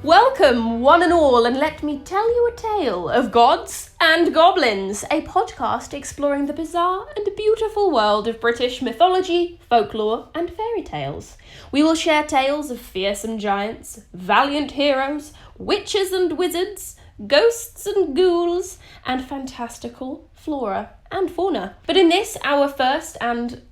Welcome, one and all, and let me tell you a tale of gods and goblins, a podcast exploring the bizarre and beautiful world of British mythology, folklore, and fairy tales. We will share tales of fearsome giants, valiant heroes, witches and wizards, ghosts and ghouls, and fantastical flora and fauna. But in this, our first and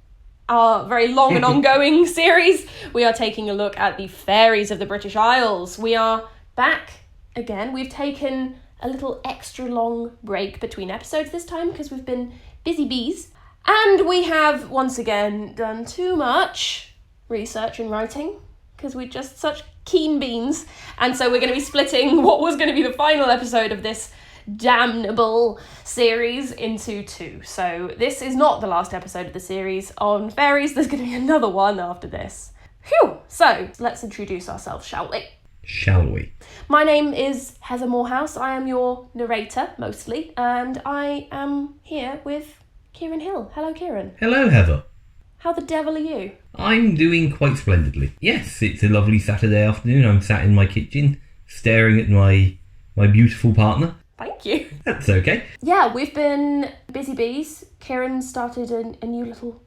our very long and ongoing series, we are taking a look at the fairies of the British Isles. We are back again. We've taken a little extra long break between episodes this time because we've been busy bees. And we have once again done too much research and writing because we're just such keen beans. And so we're going to be splitting what was going to be the final episode of this damnable series into two. So this is not the last episode of the series on fairies. There's going to be another one after this. Phew! So let's introduce ourselves, shall we? Shall we? My name is Heather Morehouse. I am your narrator, mostly, and I am here with Kieran Hill. Hello, Kieran. Hello, Heather. How the devil are you? I'm doing quite splendidly. Yes, it's a lovely Saturday afternoon. I'm sat in my kitchen, staring at my beautiful partner. Thank you. That's okay. Yeah, we've been busy bees. Kieran started a new little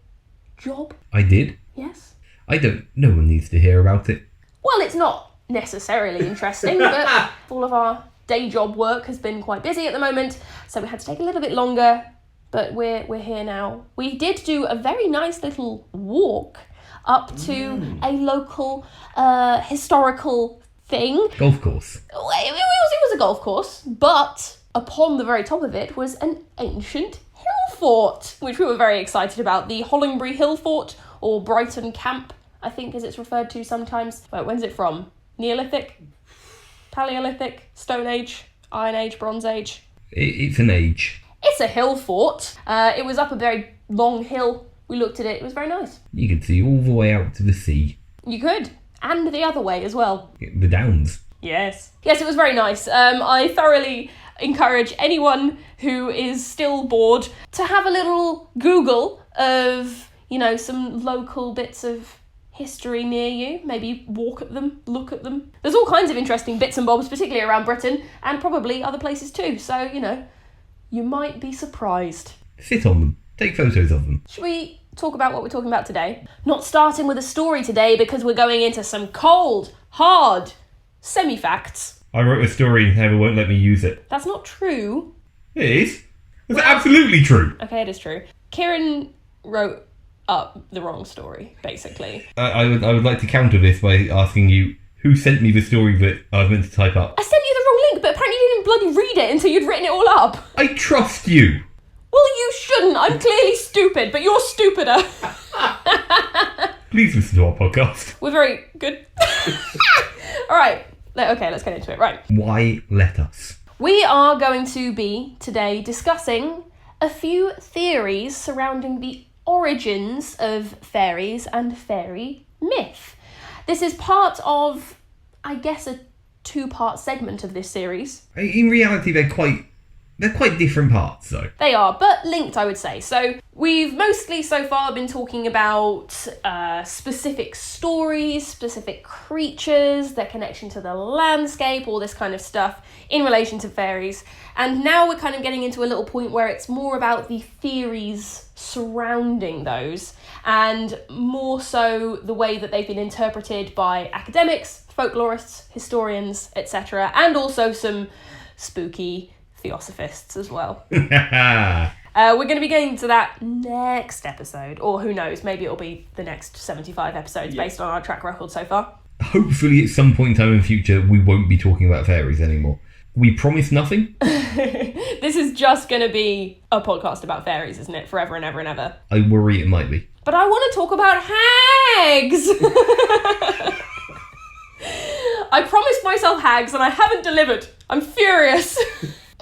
job. I did. Yes. No one needs to hear about it. Well, it's not necessarily interesting, but all of our day job work has been quite busy at the moment, so we had to take a little bit longer, but we're here now. We did do a very nice little walk up to a local historical thing. Golf course. It was a golf course, but upon the very top of it was an ancient hill fort, which we were very excited about. The Hollande Hill Fort, or Brighton Camp, I think as it's referred to sometimes. Wait, when's it from? Neolithic? Paleolithic? Stone Age? Iron Age? Bronze Age? It's an age. It's a hill fort. It was up a very long hill. We looked at it. It was very nice. You could see all the way out to the sea. You could. And the other way as well. The Downs. Yes, it was very nice. I thoroughly encourage anyone who is still bored to have a little Google of, some local bits of history near you. Maybe walk at them, look at them. There's all kinds of interesting bits and bobs, particularly around Britain, and probably other places too. So, you might be surprised. Sit on them. Take photos of them. Should we talk about what we're talking about today? Not starting with a story today because we're going into some cold, hard semi-facts. I wrote a story and Heather won't let me use it. That's not true. It is. It's absolutely true. Okay, it is true. Kieran wrote up the wrong story, basically. I would like to counter this by asking you, who sent me the story that I was meant to type up? I sent you the wrong link, but apparently you didn't bloody read it until you'd written it all up. I trust you. Well, you shouldn't. I'm clearly stupid, but you're stupider. Please listen to our podcast. We're very good. All right. Okay, let's get into it. Right. Why let us? We are going to be, today, discussing a few theories surrounding the origins of fairies and fairy myth. This is part of, I guess, a two-part segment of this series. In reality, they're quite different parts, though. They are, but linked, I would say. So we've mostly so far been talking about specific stories, specific creatures, their connection to the landscape, all this kind of stuff in relation to fairies. And now we're kind of getting into a little point where it's more about the theories surrounding those, and more so the way that they've been interpreted by academics, folklorists, historians, etc., and also some spooky theosophists as well. We're going to be getting to that next episode, or who knows, maybe it'll be the next 75 episodes based on our track record so far. Hopefully at some point in time in the future we won't be talking about fairies anymore. We promise nothing? This is just going to be a podcast about fairies, isn't it? Forever and ever and ever. I worry it might be. But I want to talk about hags! I promised myself hags and I haven't delivered. I'm furious.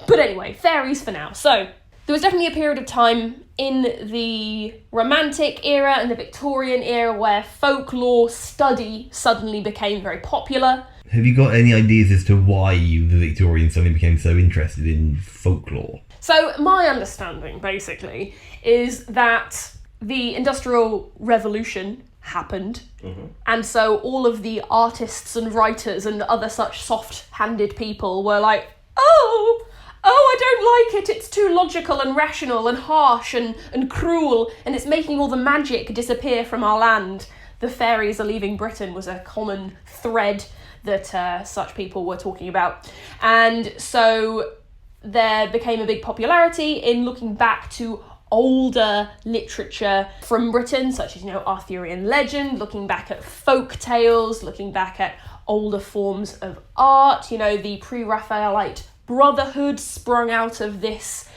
But anyway, fairies for now. So, there was definitely a period of time in the Romantic era and the Victorian era where folklore study suddenly became very popular. Have you got any ideas as to why the Victorians suddenly became so interested in folklore? So, my understanding, basically, is that the Industrial Revolution happened. And so all of the artists and writers and other such soft-handed people were like, oh, I don't like it. It's too logical and rational and harsh and cruel, and it's making all the magic disappear from our land. The fairies are leaving Britain was a common thread that such people were talking about. And so there became a big popularity in looking back to older literature from Britain, such as, Arthurian legend, looking back at folk tales, looking back at older forms of art. The pre-Raphaelite brotherhood sprung out of this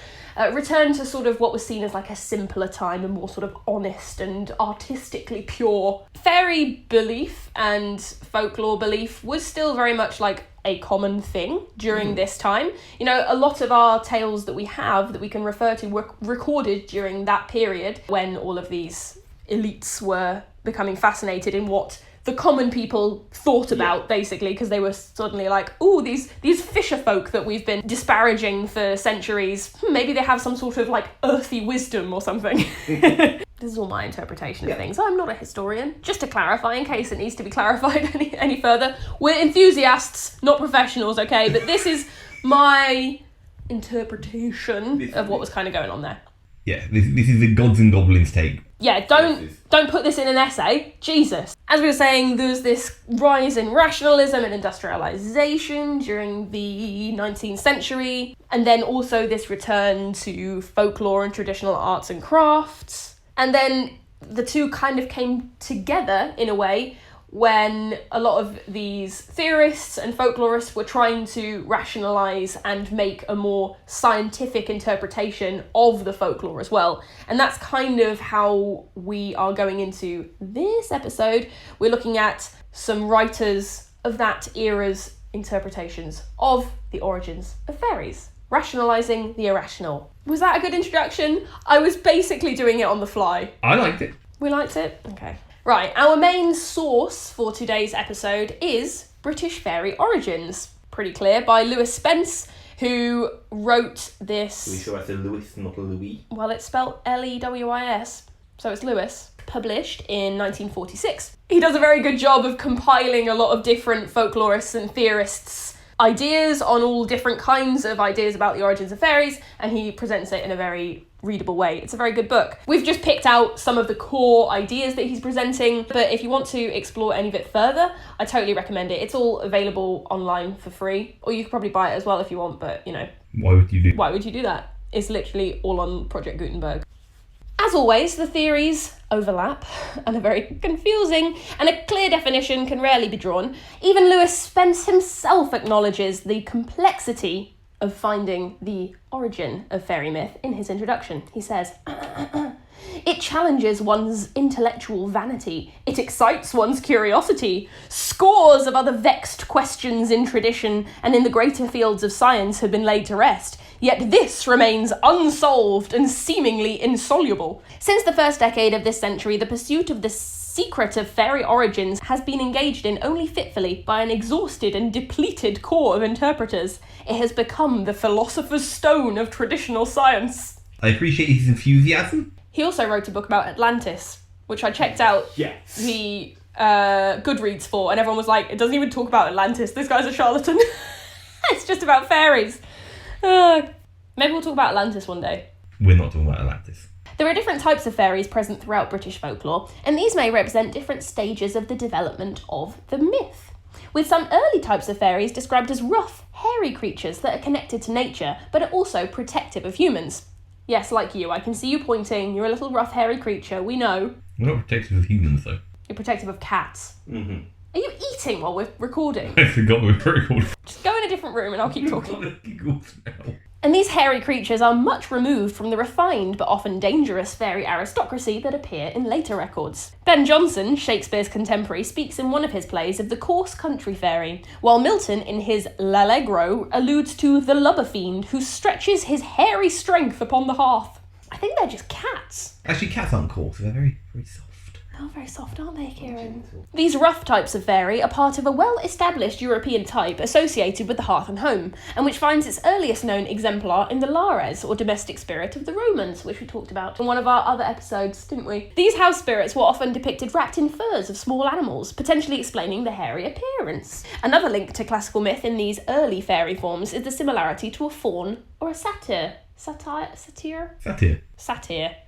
return to sort of what was seen as like a simpler time, a more sort of honest and artistically pure. Fairy belief and folklore belief was still very much like a common thing during this time. A lot of our tales that we have that we can refer to were recorded during that period when all of these elites were becoming fascinated in what the common people thought about, basically, because they were suddenly like, ooh, these fisher folk that we've been disparaging for centuries, maybe they have some sort of like earthy wisdom or something. This is all my interpretation of things. I'm not a historian. Just to clarify, in case it needs to be clarified any further, we're enthusiasts, not professionals, okay? But this is my interpretation of what was kind of going on there. Yeah, this is the gods and goblins take. Yeah, don't put this in an essay. Jesus. As we were saying, there was this rise in rationalism and industrialisation during the 19th century, and then also this return to folklore and traditional arts and crafts. And then the two kind of came together in a way when a lot of these theorists and folklorists were trying to rationalise and make a more scientific interpretation of the folklore as well. And that's kind of how we are going into this episode. We're looking at some writers of that era's interpretations of the origins of fairies, rationalising the irrational. Was that a good introduction? I was basically doing it on the fly. I liked it. We liked it? Okay. Right, our main source for today's episode is British Fairy Origins. Pretty clear, by Lewis Spence, who wrote this... Are we sure that's a Lewis, not a Louis? Well, it's spelled Lewis, so it's Lewis. Published in 1946. He does a very good job of compiling a lot of different folklorists and theorists' ideas on all different kinds of ideas about the origins of fairies, and he presents it in a very readable way. It's a very good book. We've just picked out some of the core ideas that he's presenting, but if you want to explore any of it further, I totally recommend it. It's all available online for free, or you could probably buy it as well if you want, but Why would you do that? It's literally all on Project Gutenberg. As always, the theories overlap and are very confusing, and a clear definition can rarely be drawn. Even Lewis Spence himself acknowledges the complexity of finding the origin of fairy myth in his introduction. He says, "It challenges one's intellectual vanity. It excites one's curiosity. Scores of other vexed questions in tradition and in the greater fields of science have been laid to rest. Yet this remains unsolved and seemingly insoluble. Since the first decade of this century, the pursuit of the secret of fairy origins has been engaged in only fitfully by an exhausted and depleted corps of interpreters. It has become the philosopher's stone of traditional science." I appreciate his enthusiasm. He also wrote a book about Atlantis, which I checked out the Goodreads for, and everyone was like, it doesn't even talk about Atlantis, this guy's a charlatan. It's just about fairies. Maybe we'll talk about Atlantis one day. We're not talking about Atlantis. There are different types of fairies present throughout British folklore, and these may represent different stages of the development of the myth. With some early types of fairies described as rough, hairy creatures that are connected to nature, but are also protective of humans. Yes, like you, I can see you pointing, you're a little rough, hairy creature, we know. We're not protective of humans, though. You're protective of cats. Mm-hmm. Are you eating while we're recording? I forgot we were recording. Just go in a different room and I'll keep talking. Giggles now. And these hairy creatures are much removed from the refined but often dangerous fairy aristocracy that appear in later records. Ben Jonson, Shakespeare's contemporary, speaks in one of his plays of the coarse country fairy, while Milton in his L'Allegro alludes to the lubber fiend who stretches his hairy strength upon the hearth. I think they're just cats. Actually, cats aren't coarse, they're very, very soft. are very soft, aren't they, Kieran? These rough types of fairy are part of a well-established European type associated with the hearth and home, and which finds its earliest known exemplar in the lares, or domestic spirit of the Romans, which we talked about in one of our other episodes, didn't we? These house spirits were often depicted wrapped in furs of small animals, potentially explaining the hairy appearance. Another link to classical myth in these early fairy forms is the similarity to a faun or a satyr. Satyr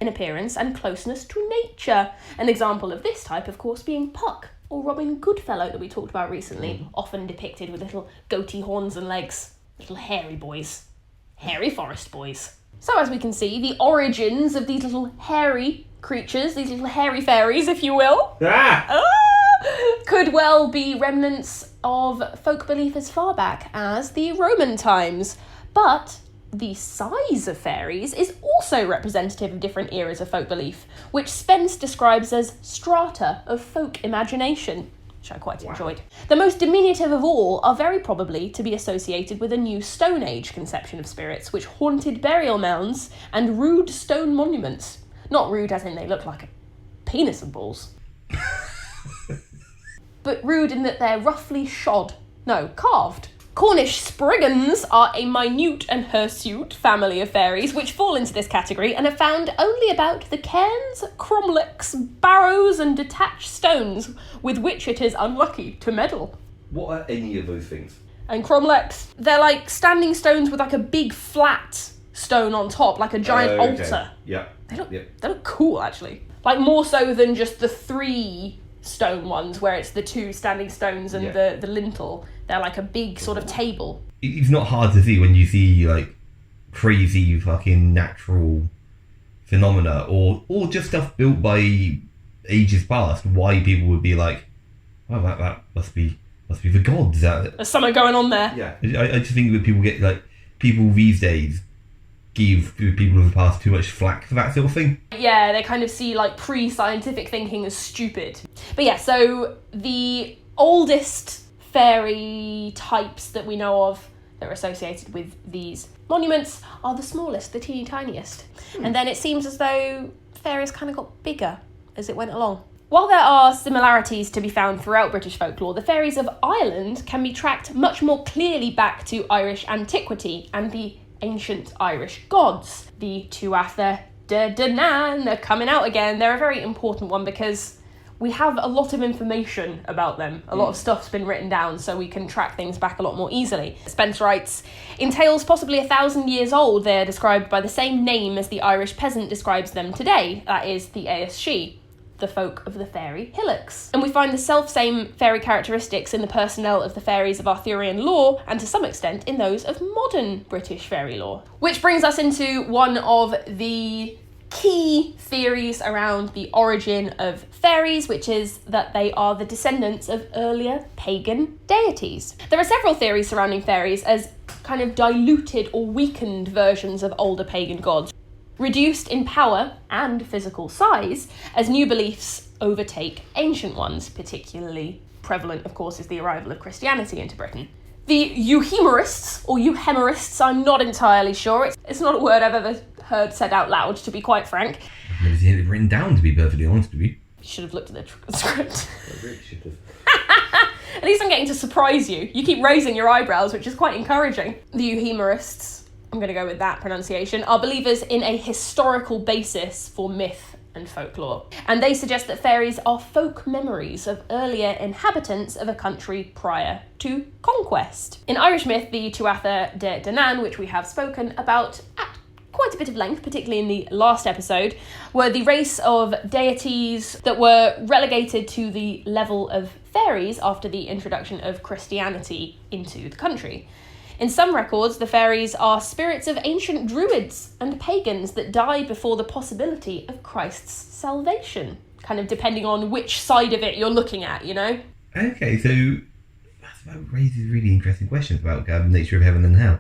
in appearance and closeness to nature. An example of this type, of course, being Puck or Robin Goodfellow that we talked about recently, often depicted with little goatee horns and legs. Little hairy boys. Hairy forest boys. So as we can see, the origins of these little hairy creatures, these little hairy fairies, if you will, could well be remnants of folk belief as far back as the Roman times. But the size of fairies is also representative of different eras of folk belief, which Spence describes as strata of folk imagination, which I quite enjoyed. The most diminutive of all are very probably to be associated with a new Stone Age conception of spirits, which haunted burial mounds and rude stone monuments. Not rude as in they look like a penis and balls, but rude in that they're roughly carved. Cornish Spriggans are a minute and hirsute family of fairies which fall into this category and are found only about the cairns, cromlechs, barrows and detached stones with which it is unlucky to meddle. What are any of those things? And cromlechs, they're like standing stones with like a big flat stone on top, like a giant altar. Yeah. They look cool, actually. Like more so than just the 3 stone ones where it's the 2 standing stones and the lintel. They're like a big sort of table. It's not hard to see when you see like crazy fucking natural phenomena or just stuff built by ages past, why people would be like, oh, that must be the gods. There's something going on there. Yeah. I just think that people these days give people of the past too much flack for that sort of thing. Yeah, they kind of see like pre-scientific thinking as stupid. But yeah, so the oldest fairy types that we know of that are associated with these monuments are the smallest, the teeny tiniest. And then it seems as though fairies kind of got bigger as it went along. While there are similarities to be found throughout British folklore, the fairies of Ireland can be tracked much more clearly back to Irish antiquity and the ancient Irish gods. The Tuatha De Danann, they're coming out again. They're a very important one because we have a lot of information about them. A lot of stuff's been written down, so we can track things back a lot more easily. Spence writes, in tales possibly 1,000 years old, they are described by the same name as the Irish peasant describes them today, that is, the Aesshi, the folk of the fairy hillocks. And we find the self-same fairy characteristics in the personnel of the fairies of Arthurian lore, and to some extent in those of modern British fairy lore. Which brings us into one of the key theories around the origin of fairies, which is that they are the descendants of earlier pagan deities. There are several theories surrounding fairies as kind of diluted or weakened versions of older pagan gods, reduced in power and physical size as new beliefs overtake ancient ones. Particularly prevalent, of course, is the arrival of Christianity into Britain. The euhemerists, or euhemerists, I'm not entirely sure. It's not a word I've ever heard said out loud, to be quite frank. I've never seen it written down, to be perfectly honest with you. You should have looked at the script. I really should have. At least I'm getting to surprise you. You keep raising your eyebrows, which is quite encouraging. The euhemerists, I'm going to go with that pronunciation, are believers in a historical basis for myth and folklore. And they suggest that fairies are folk memories of earlier inhabitants of a country prior to conquest. In Irish myth, the Tuatha De Danann, which we have spoken about at quite a bit of length, particularly in the last episode, were the race of deities that were relegated to the level of fairies after the introduction of Christianity into the country. In some records, the fairies are spirits of ancient Druids and pagans that died before the possibility of Christ's salvation, kind of depending on which side of it you're looking at, you know? Okay, so that raises really interesting questions about the nature of heaven and hell.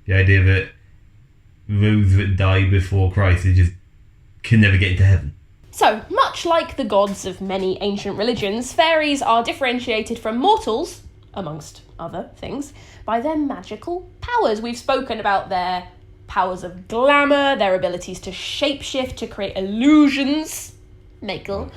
The idea that those that die before Christ just can never get into heaven. So, much like the gods of many ancient religions, fairies are differentiated from mortals, amongst other things, by their magical powers. We've spoken about their powers of glamour, their abilities to shapeshift, to create illusions, Michael,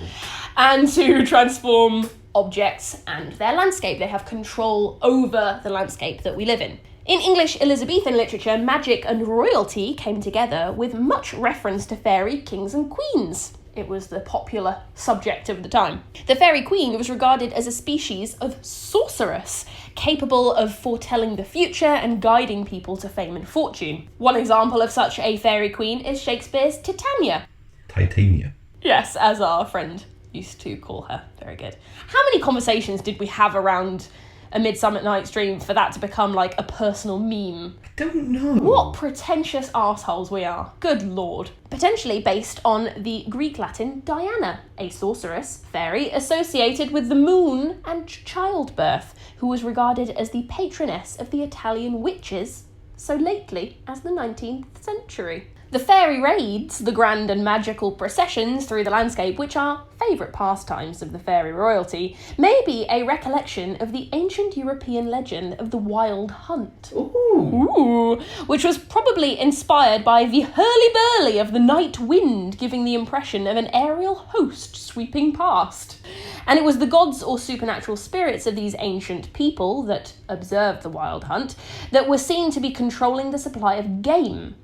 and to transform objects and their landscape. They have control over the landscape that we live in. In English Elizabethan literature, magic and royalty came together with much reference to fairy kings and queens. It was the popular subject of the time. The fairy queen was regarded as a species of sorceress, capable of foretelling the future and guiding people to fame and fortune. One example of such a fairy queen is Shakespeare's Titania. Titania. Yes, as our friend used to call her. Very good. How many conversations did we have around A Midsummer Night's Dream for that to become like a personal meme? I don't know. What pretentious arseholes we are. Good lord. Potentially based on the Greek Latin Diana, a sorceress, fairy associated with the moon and childbirth, who was regarded as the patroness of the Italian witches so lately as the 19th century. The fairy raids, the grand and magical processions through the landscape, which are favourite pastimes of the fairy royalty, may be a recollection of the ancient European legend of the Wild Hunt. Ooh, which was probably inspired by the hurly-burly of the night wind, giving the impression of an aerial host sweeping past. And it was the gods or supernatural spirits of these ancient people that observed the Wild Hunt that were seen to be controlling the supply of game,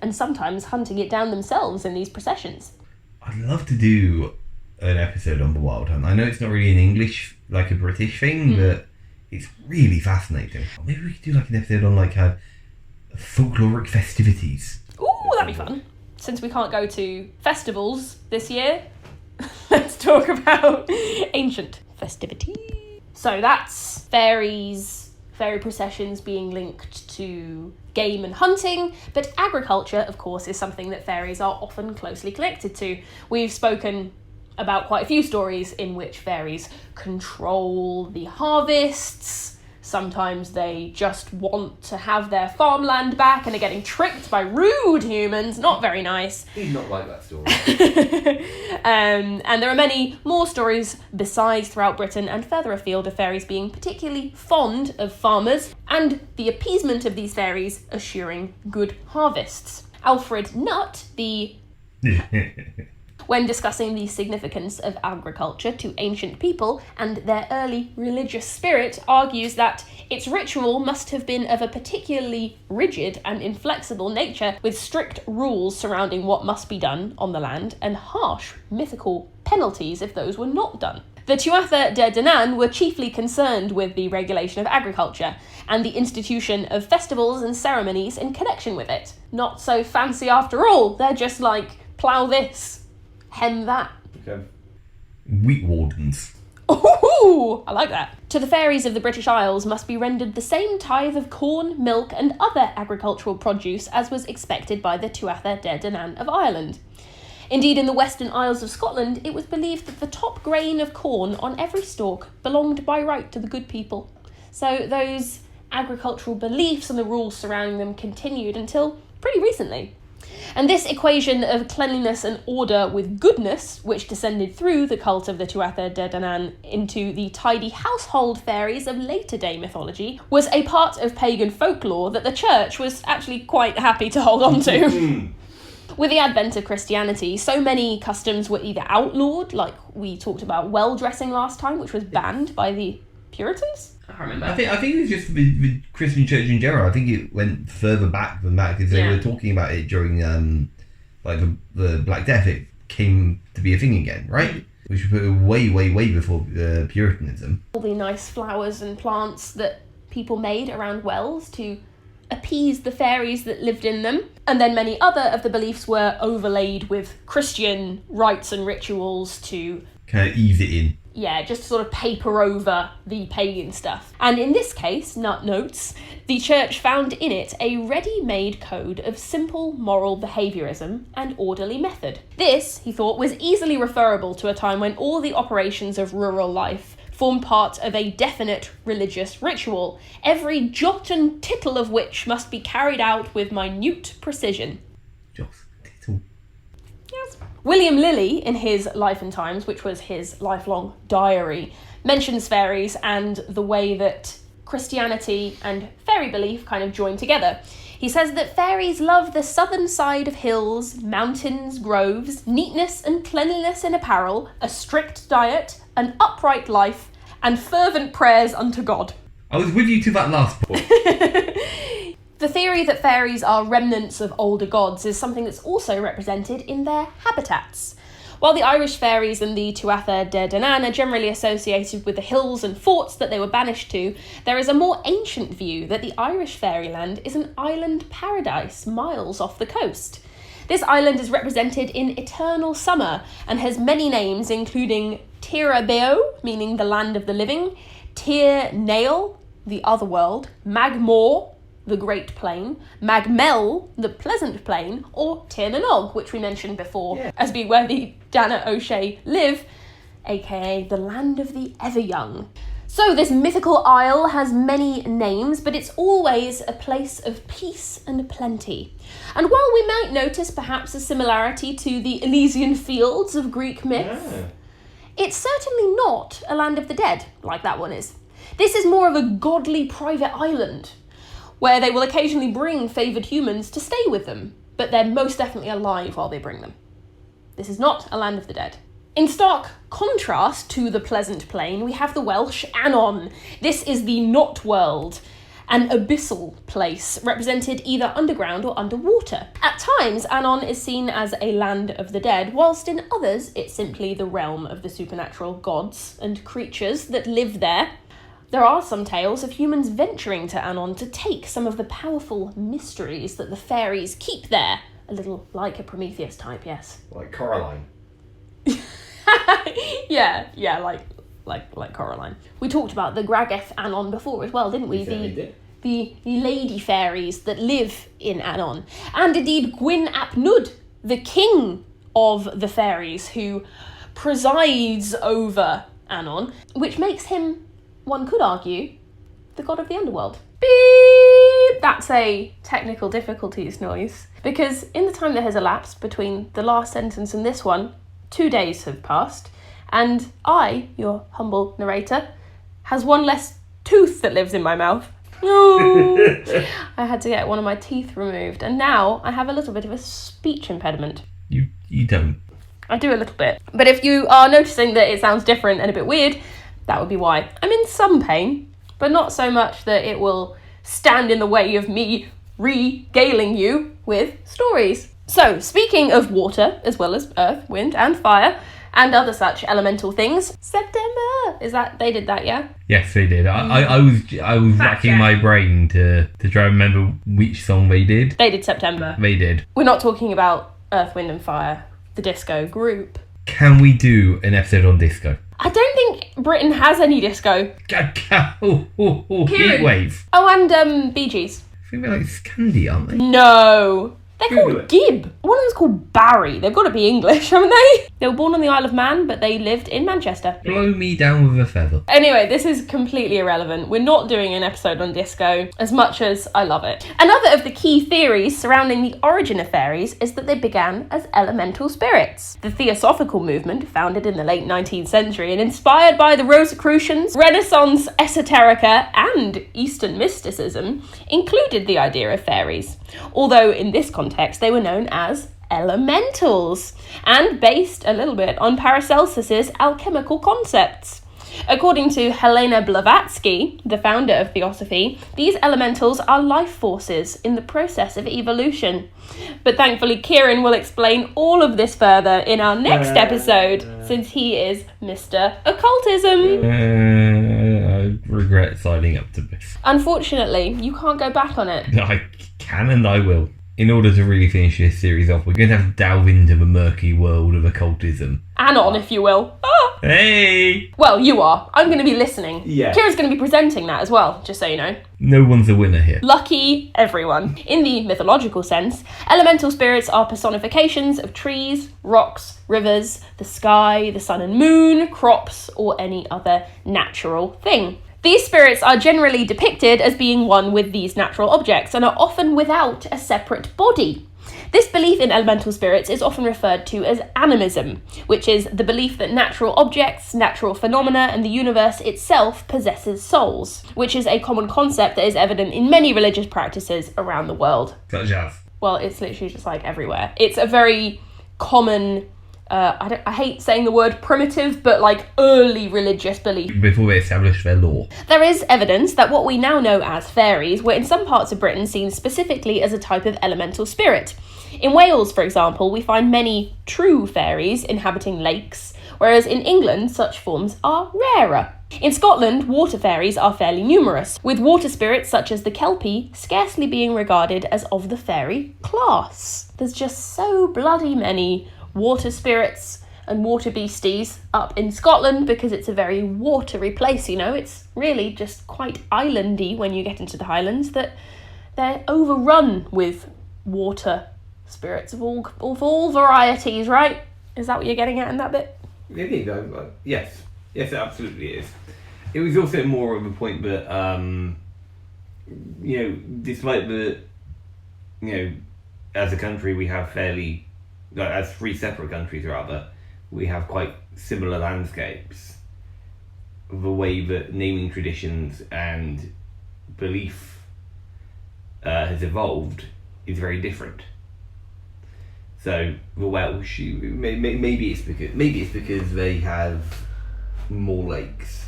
and sometimes hunting it down themselves in these processions. I'd love to do an episode on the Wild Hunt. I know it's not really an English, like a British thing, but it's really fascinating. Or maybe we could do like an episode on like folkloric festivities. Ooh, that'd be fun. Since we can't go to festivals this year, let's talk about ancient festivities. So that's fairy processions being linked to game and hunting, but agriculture, of course, is something that fairies are often closely connected to. We've spoken about quite a few stories in which fairies control the harvests. Sometimes they just want to have their farmland back and are getting tricked by rude humans. Not very nice. Did not like that story. And there are many more stories besides throughout Britain and further afield of fairies being particularly fond of farmers and the appeasement of these fairies assuring good harvests. Alfred Nutt, when discussing the significance of agriculture to ancient people and their early religious spirit, argues that its ritual must have been of a particularly rigid and inflexible nature, with strict rules surrounding what must be done on the land and harsh mythical penalties if those were not done. The Tuatha De Danann were chiefly concerned with the regulation of agriculture and the institution of festivals and ceremonies in connection with it. Not so fancy after all, they're just like, plough this, hem that. Okay. Wheat wardens. Ooh, I like that. To the fairies of the British Isles must be rendered the same tithe of corn, milk and other agricultural produce as was expected by the Tuatha De Danann of Ireland. Indeed, in the Western Isles of Scotland, it was believed that the top grain of corn on every stalk belonged by right to the good people. So those agricultural beliefs and the rules surrounding them continued until pretty recently. And this equation of cleanliness and order with goodness, which descended through the cult of the Tuatha De Danann into the tidy household fairies of later day mythology, was a part of pagan folklore that the church was actually quite happy to hold on to. With the advent of Christianity, so many customs were either outlawed, like we talked about well dressing last time, which was banned by the Puritans. I can't remember. I think it was just the Christian church in general. I think it went further back than that because they were talking about it during like the Black Death. It came to be a thing again, right? Which was put way before Puritanism. All the nice flowers and plants that people made around wells to appease the fairies that lived in them. And then many other of the beliefs were overlaid with Christian rites and rituals to kind of ease it in. Yeah, just sort of paper over the pagan stuff. And in this case, Nutt notes, the church found in it a ready-made code of simple moral behaviourism and orderly method. This, he thought, was easily referable to a time when all the operations of rural life formed part of a definite religious ritual, every jot and tittle of which must be carried out with minute precision. Jot, tittle. Yes. William Lilly, in his Life and Times, which was his lifelong diary, mentions fairies and the way that Christianity and fairy belief kind of join together. He says that fairies love the southern side of hills, mountains, groves, neatness and cleanliness in apparel, a strict diet, an upright life, and fervent prayers unto God. I was with you to that last point. The theory that fairies are remnants of older gods is something that's also represented in their habitats. While the Irish fairies and the Tuatha De Danann are generally associated with the hills and forts that they were banished to, there is a more ancient view that the Irish fairyland is an island paradise miles off the coast. This island is represented in eternal summer and has many names, including Tira Beo, meaning the land of the living, Tir Nail, the other world, Magmore, the Great Plain, Magmel, the Pleasant Plain, or Tir na Nog, which we mentioned before, as being where the Dana O'Shea live, aka the land of the ever-young. So this mythical isle has many names, but it's always a place of peace and plenty. And while we might notice perhaps a similarity to the Elysian fields of Greek myth, it's certainly not a land of the dead, like that one is. This is more of a godly private island, where they will occasionally bring favoured humans to stay with them, but they're most definitely alive while they bring them. This is not a land of the dead. In stark contrast to the Pleasant Plain, we have the Welsh Anon. This is the not world, an abyssal place, represented either underground or underwater. At times, Anon is seen as a land of the dead, whilst in others, it's simply the realm of the supernatural gods and creatures that live there. There are some tales of humans venturing to Anon to take some of the powerful mysteries that the fairies keep there. A little like a Prometheus type, yes. Like Coraline. yeah, like Coraline. We talked about the Grageth Anon before as well, didn't we? The lady fairies that live in Anon. And indeed Gwyn ap Nudd, the king of the fairies who presides over Anon, which makes him, one could argue, the god of the underworld. Beep! That's a technical difficulties noise, because in the time that has elapsed between the last sentence and this one, 2 days have passed, and I, your humble narrator, has one less tooth that lives in my mouth. Oh, I had to get one of my teeth removed, and now I have a little bit of a speech impediment. You don't. I do a little bit. But if you are noticing that it sounds different and a bit weird, that would be why. I'm in some pain, but not so much that it will stand in the way of me regaling you with stories. So, speaking of water, as well as earth, wind, and fire, and other such elemental things, September! They did that, yeah? Yes, they did. I was racking my brain to try and remember which song they did. They did September. They did. We're not talking about Earth, Wind and Fire, the disco group. Can we do an episode on disco? I don't think Britain has any disco. Heatwave. Oh, and Bee Gees. I think they're like Scandi, aren't they? No. They're Google called it. Gibb. One of them's called Barry. They've got to be English, haven't they? They were born on the Isle of Man, but they lived in Manchester. Blow me down with a feather. Anyway, this is completely irrelevant. We're not doing an episode on disco, as much as I love it. Another of the key theories surrounding the origin of fairies is that they began as elemental spirits. The Theosophical movement, founded in the late 19th century and inspired by the Rosicrucians, Renaissance esoterica, and Eastern mysticism, included the idea of fairies. Although in this context they were known as elementals, and based a little bit on Paracelsus's alchemical concepts. According to Helena Blavatsky, the founder of Theosophy, these elementals are life forces in the process of evolution. But thankfully Kieran will explain all of this further in our next episode, since he is Mr. Occultism. I regret signing up to this. Unfortunately, you can't go back on it. I can and I will. In order to really finish this series off, we're going to have to delve into the murky world of occultism. Anon, if you will. Ah! Hey! Well, you are. I'm going to be listening. Yeah. Kieran's going to be presenting that as well, just so you know. No one's a winner here. Lucky everyone. In the mythological sense, elemental spirits are personifications of trees, rocks, rivers, the sky, the sun and moon, crops, or any other natural thing. These spirits are generally depicted as being one with these natural objects and are often without a separate body. This belief in elemental spirits is often referred to as animism, which is the belief that natural objects, natural phenomena, and the universe itself possesses souls, which is a common concept that is evident in many religious practices around the world. Such as? Well, it's literally just like everywhere. It's a very common, I hate saying the word primitive, but like early religious belief. Before they established their law. There is evidence that what we now know as fairies were in some parts of Britain seen specifically as a type of elemental spirit. In Wales, for example, we find many true fairies inhabiting lakes, whereas in England such forms are rarer. In Scotland, water fairies are fairly numerous, with water spirits such as the Kelpie scarcely being regarded as of the fairy class. There's just so bloody many water spirits and water beasties up in Scotland because it's a very watery place, you know. It's really just quite islandy when you get into the Highlands, that they're overrun with water spirits of all varieties, right? Is that what you're getting at in that bit? It is, yes. Yes, it absolutely is. It was also more of a point that, despite the, as a country we have fairly, as three separate countries rather, we have quite similar landscapes. The way that naming traditions and belief has evolved is very different. So the Welsh, maybe it's because they have more lakes.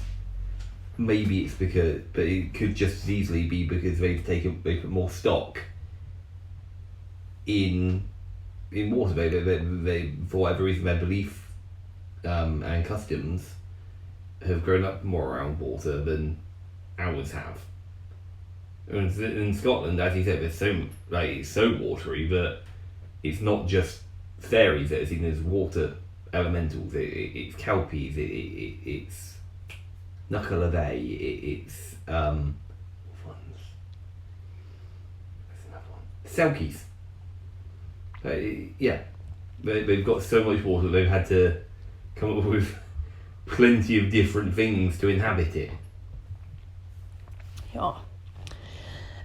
Maybe it's because, but it could just as easily be because they put more stock in water. They for whatever reason, their belief and customs have grown up more around water than ours have. And in Scotland, as you said, it's so watery that it's not just fairies that are seen as water elementals. It's kelpies. It's knuckleavay. It's selkies. They've got so much water. They've had to come up with plenty of different things to inhabit it. Yeah.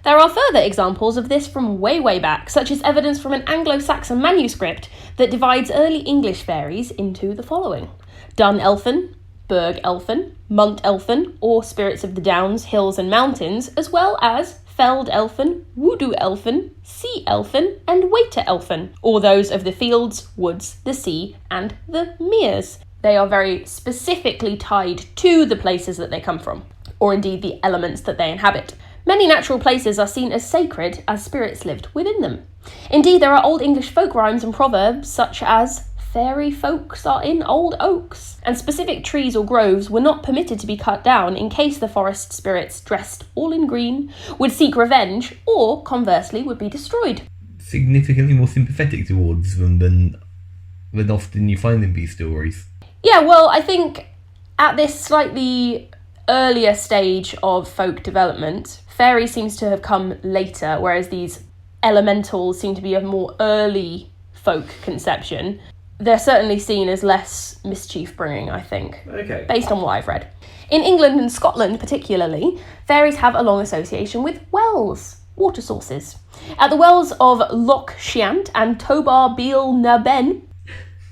There are further examples of this from way back, such as evidence from an Anglo-Saxon manuscript that divides early English fairies into the following: Dun Elfin, Berg Elfin, Munt Elfin, or spirits of the downs, hills and mountains, as well as Feld Elfin, Woodoo Elfin, Sea Elfin, and Waiter Elfin, or those of the fields, woods, the sea, and the meres. They are very specifically tied to the places that they come from, or indeed the elements that they inhabit. Many natural places are seen as sacred as spirits lived within them. Indeed, there are Old English folk rhymes and proverbs such as "Fairy folks are in old oaks," and specific trees or groves were not permitted to be cut down in case the forest spirits, dressed all in green, would seek revenge or, conversely, would be destroyed. Significantly more sympathetic towards them than often you find in these stories. Yeah, well, I think at this slightly earlier stage of folk development, fairy seems to have come later, whereas these elementals seem to be a more early folk conception. They're certainly seen as less mischief-bringing, I think, based on what I've read. In England and Scotland particularly, fairies have a long association with wells, water sources. At the wells of Loch Shiant and Tobar Beal na Ben,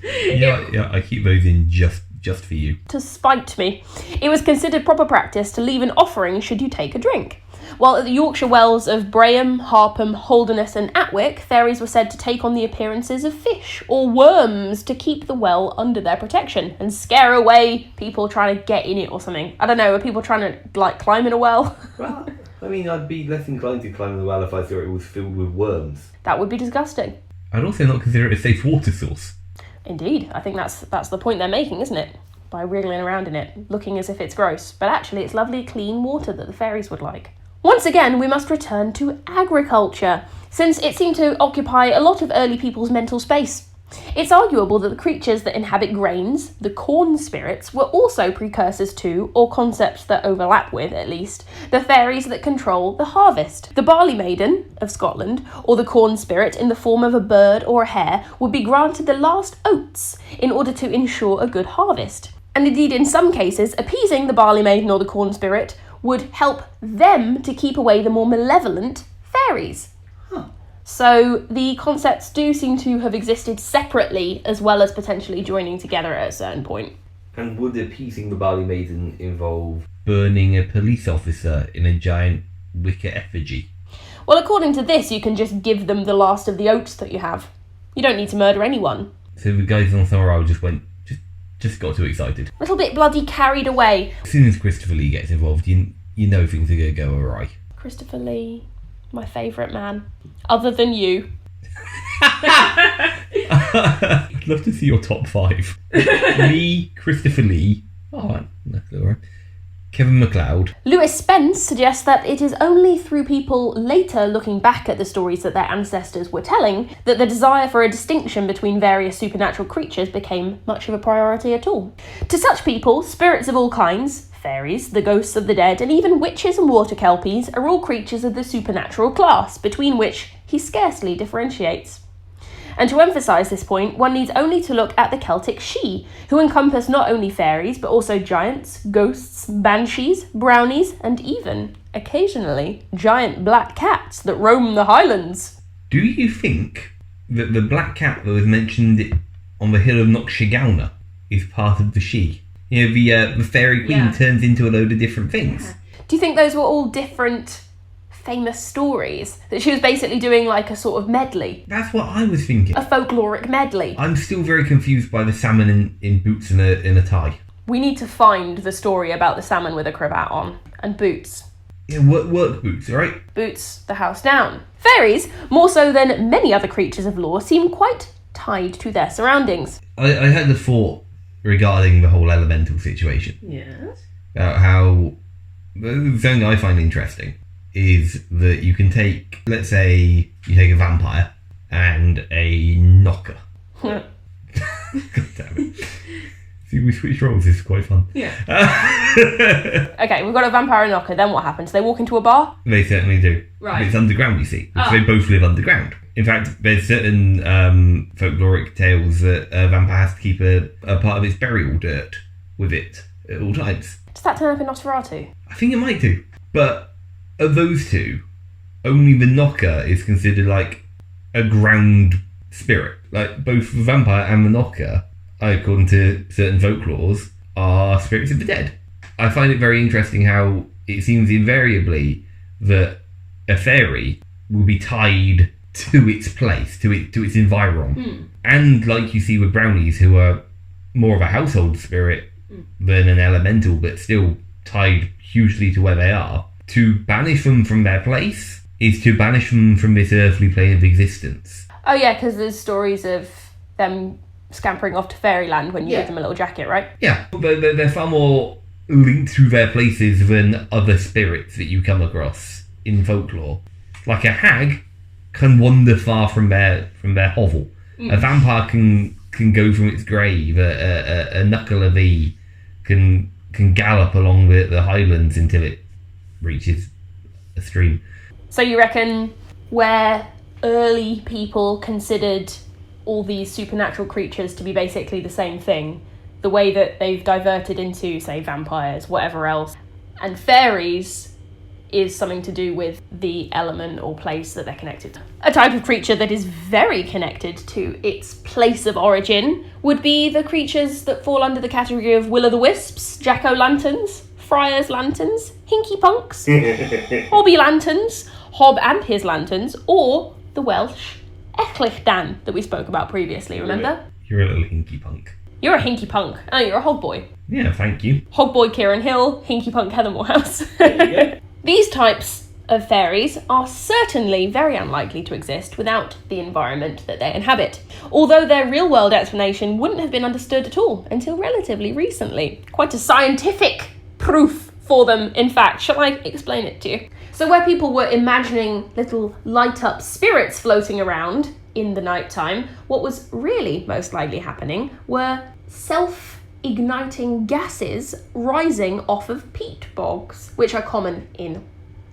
Yeah, I keep those in just for you. To spite me, it was considered proper practice to leave an offering should you take a drink. While at the Yorkshire wells of Braham, Harpham, Holderness and Atwick, fairies were said to take on the appearances of fish or worms to keep the well under their protection and scare away people trying to get in it or something. I don't know, are people trying to, climb in a well? Well, I mean, I'd be less inclined to climb in the well if I thought it was filled with worms. That would be disgusting. I'd also not consider it a safe water source. Indeed, I think that's the point they're making, isn't it? By wriggling around in it, looking as if it's gross. But actually, it's lovely, clean water that the fairies would like. Once again, we must return to agriculture, since it seemed to occupy a lot of early people's mental space. It's arguable that the creatures that inhabit grains, the corn spirits, were also precursors to, or concepts that overlap with, at least, the fairies that control the harvest. The barley maiden of Scotland, or the corn spirit in the form of a bird or a hare, would be granted the last oats in order to ensure a good harvest. And indeed, in some cases, appeasing the barley maiden or the corn spirit would help them to keep away the more malevolent fairies. So the concepts do seem to have existed separately as well as potentially joining together at a certain point. And would appeasing the barley maiden involve... burning a police officer in a giant wicker effigy? Well, according to this, you can just give them the last of the oats that you have. You don't need to murder anyone. So the guys on Thorau just got too excited. A little bit bloody carried away. As soon as Christopher Lee gets involved, you know things are going to go awry. Christopher Lee, my favourite man. Other than you. I'd love to see your top 5. Me, Christopher Lee. Oh, right. That's all right. Kevin MacLeod. Lewis Spence suggests that it is only through people later looking back at the stories that their ancestors were telling that the desire for a distinction between various supernatural creatures became much of a priority at all. To such people, spirits of all kinds, fairies, the ghosts of the dead, and even witches and water kelpies are all creatures of the supernatural class, between which he scarcely differentiates. And to emphasise this point, one needs only to look at the Celtic Sidhe, who encompass not only fairies, but also giants, ghosts, banshees, brownies, and even, occasionally, giant black cats that roam the highlands. Do you think that the black cat that was mentioned on the hill of Knockshigowna is part of the Sidhe? You know, the fairy queen turns into a load of different things. Yeah. Do you think those were all different famous stories? That she was basically doing like a sort of medley? That's what I was thinking. A folkloric medley. I'm still very confused by the salmon in boots and a tie. We need to find the story about the salmon with a cravat on. And boots. Yeah, work boots, right? Boots the house down. Fairies, more so than many other creatures of lore, seem quite tied to their surroundings. I had a thought regarding the whole elemental situation. Yes. About how... something I find interesting is that you can take, let's say, you take a vampire and a knocker. God damn it. See, we switched roles, this is quite fun. Yeah. Okay, we've got a vampire and knocker, then what happens? They walk into a bar? They certainly do. Right. But it's underground, you see, because they both live underground. In fact, there's certain folkloric tales that a vampire has to keep a part of its burial dirt with it at all times. Does that turn up in Nosferatu? I think it might do. But of those two, only the knocker is considered like a ground spirit. Like both the vampire and the knocker, according to certain folklores, are spirits of the dead. I find it very interesting how it seems invariably that a fairy will be tied to its place, to its environ. And like you see with brownies, who are more of a household spirit than an elemental, but still tied hugely to where they are. To banish them from their place is to banish them from this earthly plane of existence. Oh yeah, because there's stories of them scampering off to fairyland when you give them a little jacket, right? Yeah, but they're far more linked to their places than other spirits that you come across in folklore. Like a hag can wander far from their hovel. A vampire can go from its grave. A knuckle of thee can gallop along the highlands until it reaches a stream. So you reckon where early people considered all these supernatural creatures to be basically the same thing, the way that they've diverted into, say, vampires, whatever else, and fairies is something to do with the element or place that they're connected to. A type of creature that is very connected to its place of origin would be the creatures that fall under the category of will-o'-the-wisps, jack-o'-lanterns, friars' lanterns, hinky punks, hobby lanterns, Hob and his lanterns, or the Welsh Echlichdan that we spoke about previously, remember? You're a little hinky punk. You're a hinky punk. Oh, you're a hog boy. Yeah, thank you. Hog boy Kieran Hill, hinky punk Heather Morehouse. These types of fairies are certainly very unlikely to exist without the environment that they inhabit, although their real-world explanation wouldn't have been understood at all until relatively recently. Quite a scientific proof for them, in fact. Shall I explain it to you? So where people were imagining little light-up spirits floating around in the nighttime, what was really most likely happening were self-igniting gases rising off of peat bogs, which are common in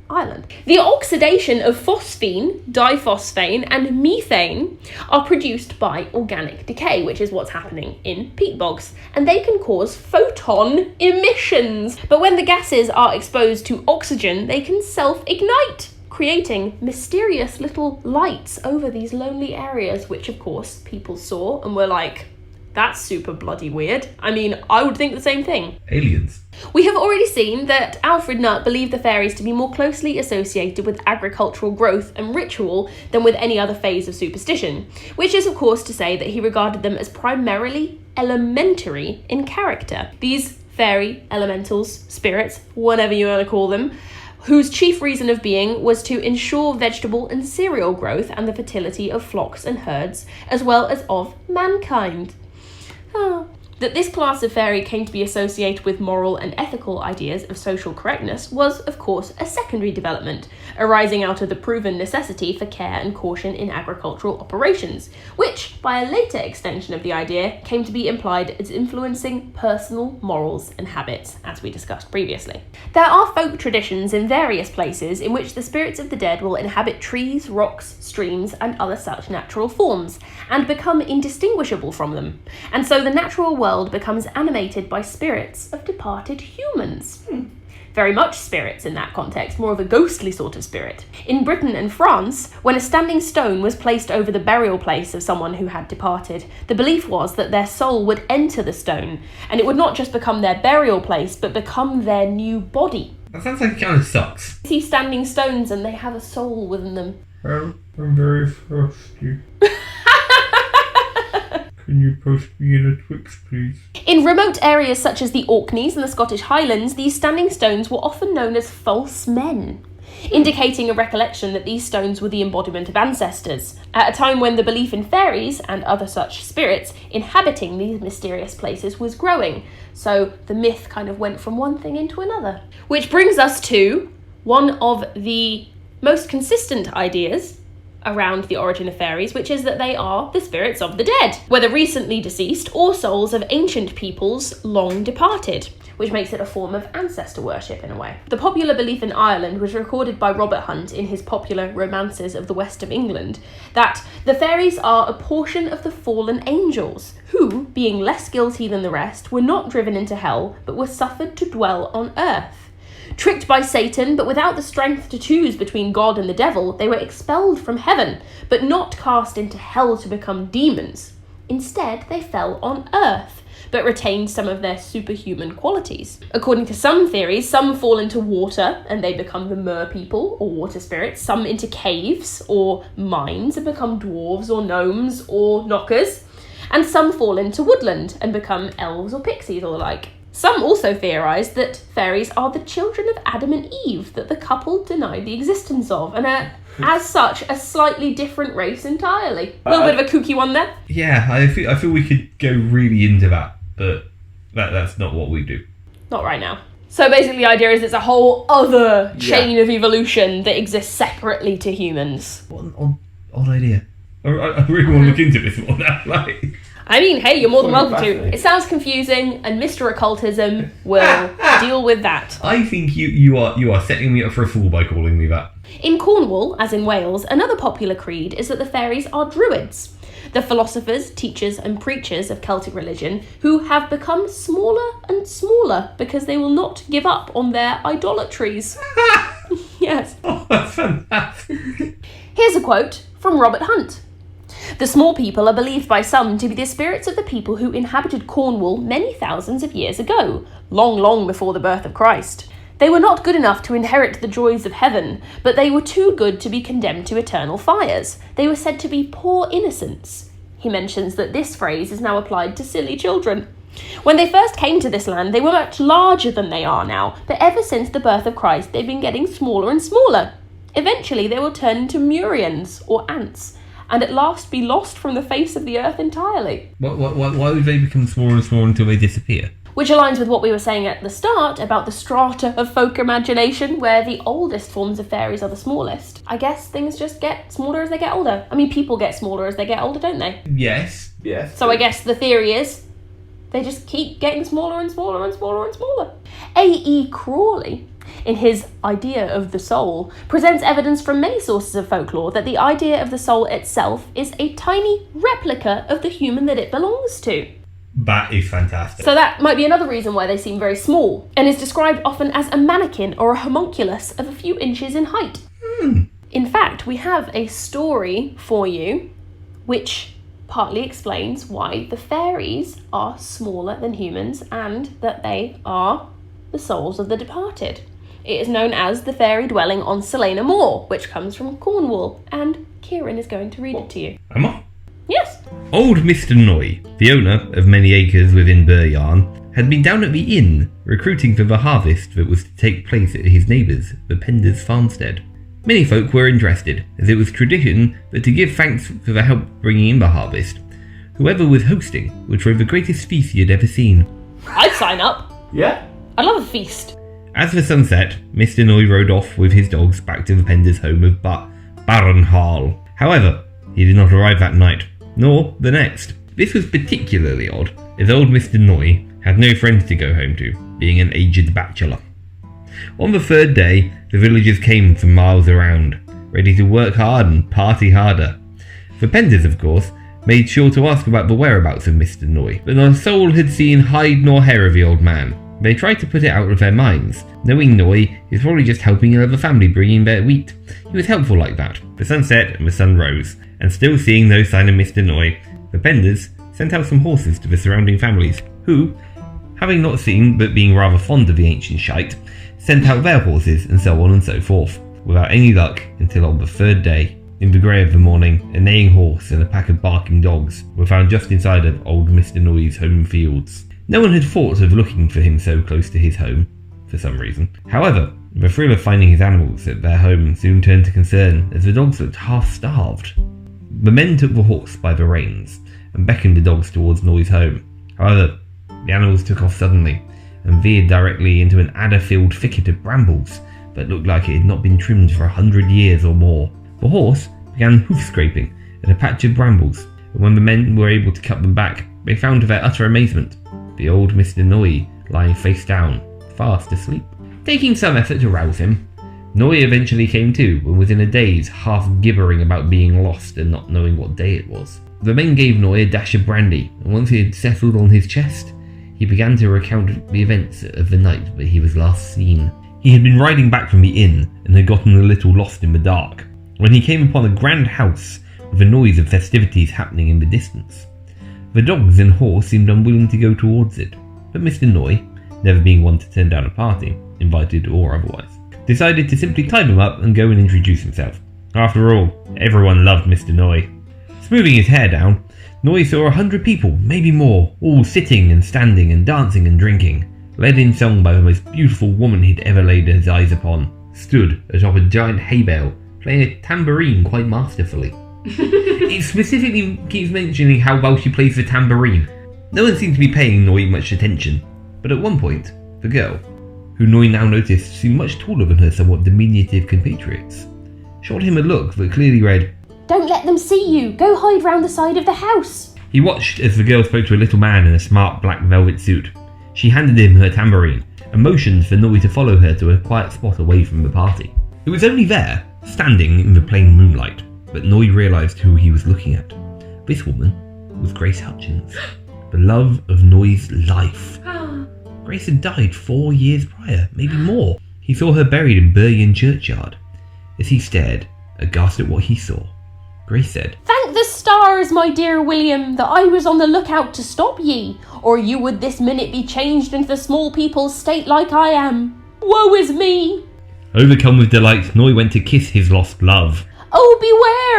Ireland. The oxidation of phosphine, diphosphane, and methane are produced by organic decay, which is what's happening in peat bogs, and they can cause photon emissions. But when the gases are exposed to oxygen, they can self-ignite, creating mysterious little lights over these lonely areas, which of course people saw and were like, that's super bloody weird. I mean, I would think the same thing. Aliens. We have already seen that Alfred Nutt believed the fairies to be more closely associated with agricultural growth and ritual than with any other phase of superstition, which is of course to say that he regarded them as primarily elementary in character. These fairy, elementals, spirits, whatever you want to call them, whose chief reason of being was to ensure vegetable and cereal growth and the fertility of flocks and herds, as well as of mankind. That this class of fairy came to be associated with moral and ethical ideas of social correctness was, of course, a secondary development, arising out of the proven necessity for care and caution in agricultural operations, which, by a later extension of the idea, came to be implied as influencing personal morals and habits, as we discussed previously. There are folk traditions in various places in which the spirits of the dead will inhabit trees, rocks, streams, and other such natural forms, and become indistinguishable from them, and so the natural world becomes animated by spirits of departed humans. Very much spirits in that context, more of a ghostly sort of spirit. In Britain and France, when a standing stone was placed over the burial place of someone who had departed, the belief was that their soul would enter the stone, and it would not just become their burial place, but become their new body. That sounds like it kind of sucks. See standing stones and they have a soul within them. I'm very thirsty. Can you post me in a Twix, please? In remote areas such as the Orkneys and the Scottish Highlands, these standing stones were often known as false men, indicating a recollection that these stones were the embodiment of ancestors, at a time when the belief in fairies and other such spirits inhabiting these mysterious places was growing. So the myth kind of went from one thing into another. Which brings us to one of the most consistent ideas around the origin of fairies, which is that they are the spirits of the dead, whether recently deceased or souls of ancient peoples long departed, which makes it a form of ancestor worship in a way. The popular belief in Ireland was recorded by Robert Hunt in his popular Romances of the West of England, that the fairies are a portion of the fallen angels, who, being less guilty than the rest, were not driven into hell, but were suffered to dwell on earth. Tricked by Satan, but without the strength to choose between God and the devil, they were expelled from heaven, but not cast into hell to become demons. Instead, they fell on earth, but retained some of their superhuman qualities. According to some theories, some fall into water, and they become the mer people, or water spirits, some into caves, or mines, and become dwarves, or gnomes, or knockers, and some fall into woodland, and become elves or pixies, or the like. Some also theorise that fairies are the children of Adam and Eve that the couple denied the existence of, and are, as such, a slightly different race entirely. A little bit of a kooky one there. Yeah, I feel we could go really into that, but that's not what we do. Not right now. So basically the idea is it's a whole other chain of evolution that exists separately to humans. What an odd idea. I really want to look into this more now. I mean, hey, you're more than welcome to. It sounds confusing, and Mr. Occultism will deal with that. I think you are setting me up for a fool by calling me that. In Cornwall, as in Wales, another popular creed is that the fairies are Druids, the philosophers, teachers and preachers of Celtic religion who have become smaller and smaller because they will not give up on their idolatries. Yes. Oh, that's fantastic. Here's a quote from Robert Hunt. The small people are believed by some to be the spirits of the people who inhabited Cornwall many thousands of years ago, long, long before the birth of Christ. They were not good enough to inherit the joys of heaven, but they were too good to be condemned to eternal fires. They were said to be poor innocents. He mentions that this phrase is now applied to silly children. When they first came to this land, they were much larger than they are now, but ever since the birth of Christ, they've been getting smaller and smaller. Eventually, they will turn into murians, or ants, and at last be lost from the face of the earth entirely. Why would they become smaller and smaller until they disappear? Which aligns with what we were saying at the start about the strata of folk imagination, where the oldest forms of fairies are the smallest. I guess things just get smaller as they get older. I mean, people get smaller as they get older, don't they? Yes. Yes. So I guess the theory is they just keep getting smaller and smaller and smaller and smaller. A.E. Crawley, in his idea of the soul, presents evidence from many sources of folklore that the idea of the soul itself is a tiny replica of the human that it belongs to. That is fantastic. So that might be another reason why they seem very small, and is described often as a mannequin or a homunculus of a few inches in height. In fact, we have a story for you which partly explains why the fairies are smaller than humans and that they are the souls of the departed. It is known as the fairy dwelling on Selena Moor, which comes from Cornwall, and Kieran is going to read it to you. Am I? Yes. Old Mr. Noy, the owner of many acres within Buryarn, had been down at the inn recruiting for the harvest that was to take place at his neighbours, the Penders' farmstead. Many folk were interested, as it was tradition that to give thanks for the help bringing in the harvest, whoever was hosting would throw the greatest feast he had ever seen. I'd sign up. Yeah. I love a feast. As the sun set, Mr. Noy rode off with his dogs back to the Penders' home of Baron Hall. However, he did not arrive that night, nor the next. This was particularly odd, as old Mr. Noy had no friends to go home to, being an aged bachelor. On the third day, the villagers came from miles around, ready to work hard and party harder. The Penders, of course, made sure to ask about the whereabouts of Mr. Noy, but not a soul had seen hide nor hair of the old man. They tried to put it out of their minds, knowing Noy is probably just helping another family bring in their wheat. He was helpful like that. The sun set and the sun rose, and still seeing no sign of Mr. Noy, the Penders sent out some horses to the surrounding families, who, having not seen but being rather fond of the ancient shite, sent out their horses and so on and so forth, without any luck until on the third day. In the grey of the morning, a neighing horse and a pack of barking dogs were found just inside of old Mr. Noy's home fields. No one had thought of looking for him so close to his home, for some reason. However, the thrill of finding his animals at their home soon turned to concern, as the dogs looked half-starved. The men took the horse by the reins and beckoned the dogs towards Noy's home. However, the animals took off suddenly and veered directly into an adder-filled thicket of brambles that looked like it had not been trimmed for 100 years or more. The horse began hoof-scraping at a patch of brambles, and when the men were able to cut them back, they found to their utter amazement the old Mr. Noy lying face down, fast asleep. Taking some effort to rouse him, Noy eventually came to and was in a daze, half gibbering about being lost and not knowing what day it was. The men gave Noy a dash of brandy, and once he had settled on his chest, he began to recount the events of the night that he was last seen. He had been riding back from the inn and had gotten a little lost in the dark, when he came upon a grand house with a noise of festivities happening in the distance. The dogs and horse seemed unwilling to go towards it, but Mr. Noy, never being one to turn down a party, invited or otherwise, decided to simply tie them up and go and introduce himself. After all, everyone loved Mr. Noy. Smoothing his hair down, Noy saw 100 people, maybe more, all sitting and standing and dancing and drinking, led in song by the most beautiful woman he'd ever laid his eyes upon, stood atop a giant hay bale, playing a tambourine quite masterfully. It specifically keeps mentioning how well she plays the tambourine. No one seemed to be paying Noy much attention, but at one point, the girl, who Noy now noticed seemed much taller than her somewhat diminutive compatriots, shot him a look that clearly read, "Don't let them see you. Go hide round the side of the house." He watched as the girl spoke to a little man in a smart black velvet suit. She handed him her tambourine and motioned for Noy to follow her to a quiet spot away from the party. It was only there, standing in the plain moonlight, that Noy realised who he was looking at. This woman was Grace Hutchins, the love of Noy's life. Grace had died 4 years prior, maybe more. He saw her buried in Buryan churchyard. As he stared, aghast at what he saw, Grace said, "Thank the stars, my dear William, that I was on the lookout to stop ye, or you would this minute be changed into the small people's state like I am. Woe is me!" Overcome with delight, Noy went to kiss his lost love. "Oh,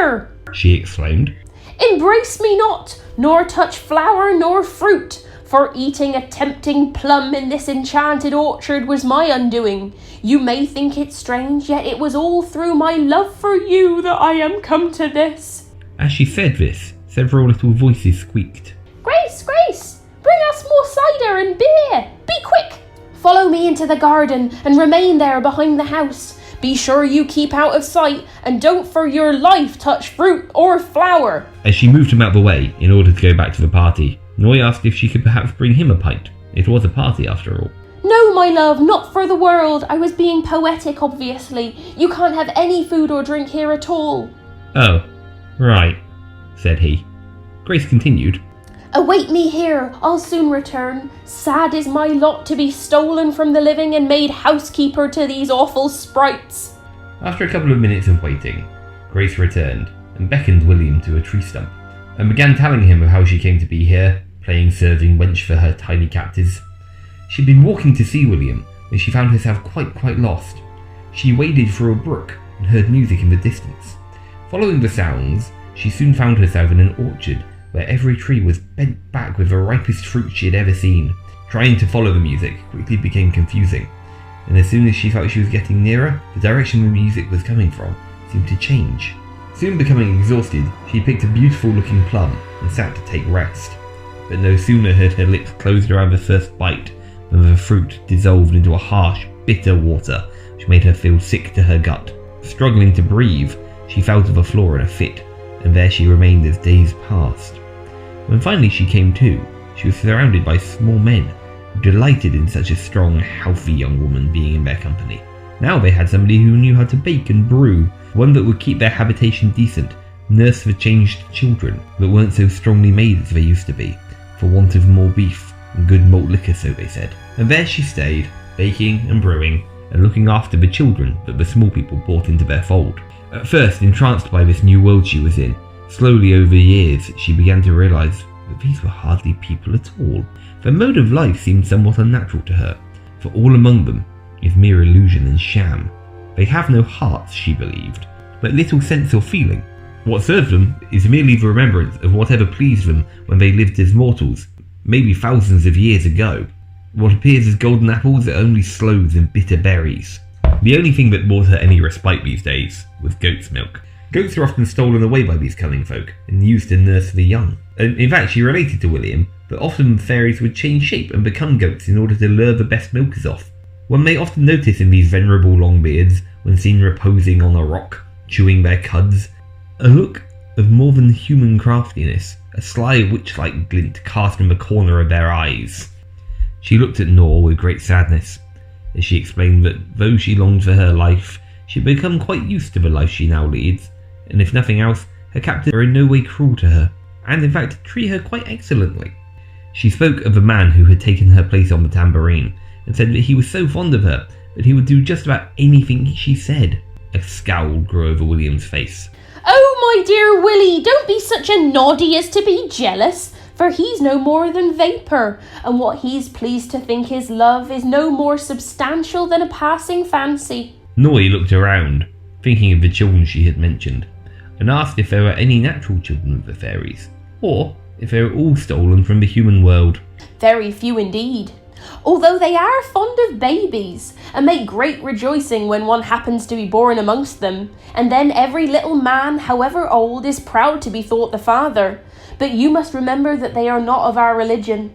beware!" she exclaimed. "Embrace me not, nor touch flower nor fruit, for eating a tempting plum in this enchanted orchard was my undoing. You may think it strange, yet it was all through my love for you that I am come to this." As she said this, several little voices squeaked. "Grace, Grace, bring us more cider and beer. Be quick. Follow me into the garden and remain there behind the house. Be sure you keep out of sight and don't for your life touch fruit or flower." As she moved him out of the way in order to go back to the party, Noy asked if she could perhaps bring him a pint. It was a party after all. "No, my love, not for the world. I was being poetic, obviously. You can't have any food or drink here at all." "Oh, right," said he. Grace continued. Await me here, I'll soon return. Sad is my lot to be stolen from the living and made housekeeper to these awful sprites. After a couple of minutes of waiting, Grace returned and beckoned William to a tree stump, and began telling him of how she came to be here, playing serving wench for her tiny captors. She'd been walking to see William when she found herself quite lost. She waded through a brook and heard music in the distance. Following the sounds, she soon found herself in an orchard where every tree was bent back with the ripest fruit she had ever seen. Trying to follow the music quickly became confusing, and as soon as she felt she was getting nearer, the direction the music was coming from seemed to change. Soon becoming exhausted, she picked a beautiful looking plum and sat to take rest. But no sooner had her lips closed around the first bite than the fruit dissolved into a harsh, bitter water which made her feel sick to her gut. Struggling to breathe, she fell to the floor in a fit, and there she remained as days passed. When finally she came to, she was surrounded by small men who delighted in such a strong, healthy young woman being in their company. Now they had somebody who knew how to bake and brew, one that would keep their habitation decent, nurse the changed children that weren't so strongly made as they used to be, for want of more beef and good malt liquor, so they said. And there she stayed, baking and brewing, and looking after the children that the small people brought into their fold. At first entranced by this new world she was in, slowly over years she began to realise that these were hardly people at all. Their mode of life seemed somewhat unnatural to her, for all among them is mere illusion and sham. They have no hearts, she believed, but little sense or feeling. What serves them is merely the remembrance of whatever pleased them when they lived as mortals, maybe thousands of years ago. What appears as golden apples are only sloes and bitter berries. The only thing that brought her any respite these days was goat's milk. Goats are often stolen away by these cunning folk and used to nurse the young. And in fact, she related to William that often fairies would change shape and become goats in order to lure the best milkers off. One may often notice in these venerable longbeards, when seen reposing on a rock, chewing their cuds, a look of more than human craftiness, a sly witch-like glint cast from the corner of their eyes. She looked at Nor with great sadness, as she explained that though she longed for her life, she had become quite used to the life she now leads, and if nothing else, her captors were in no way cruel to her, and in fact treat her quite excellently. She spoke of a man who had taken her place on the tambourine, and said that he was so fond of her that he would do just about anything she said. A scowl grew over William's face. Oh, my dear Willie, don't be such a noddy as to be jealous, for he's no more than vapour, and what he's pleased to think is love is no more substantial than a passing fancy. Noi looked around, thinking of the children she had mentioned, and asked if there were any natural children of the fairies, or if they were all stolen from the human world. Very few indeed, although they are fond of babies, and make great rejoicing when one happens to be born amongst them, and then every little man, however old, is proud to be thought the father. But you must remember that they are not of our religion,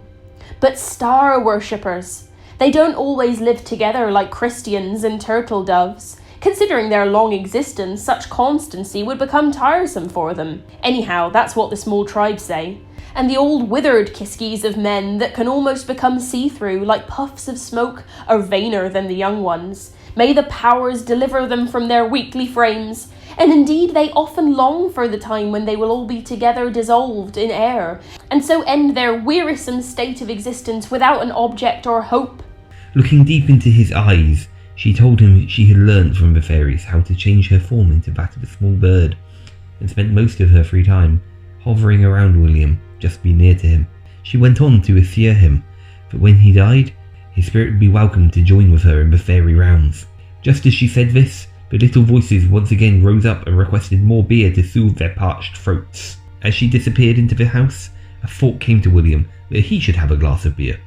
but star worshippers. They don't always live together like Christians and turtle doves. Considering their long existence, such constancy would become tiresome for them. Anyhow, that's what the small tribes say. And the old withered kiskies of men that can almost become see-through like puffs of smoke are vainer than the young ones. May the powers deliver them from their weakly frames. And indeed they often long for the time when they will all be together dissolved in air, and so end their wearisome state of existence without an object or hope. Looking deep into his eyes, she told him she had learnt from the fairies how to change her form into that of a small bird, and spent most of her free time hovering around William, just to be near to him. She went on to assure him that when he died, his spirit would be welcome to join with her in the fairy rounds. Just as she said this, the little voices once again rose up and requested more beer to soothe their parched throats. As she disappeared into the house, a thought came to William that he should have a glass of beer.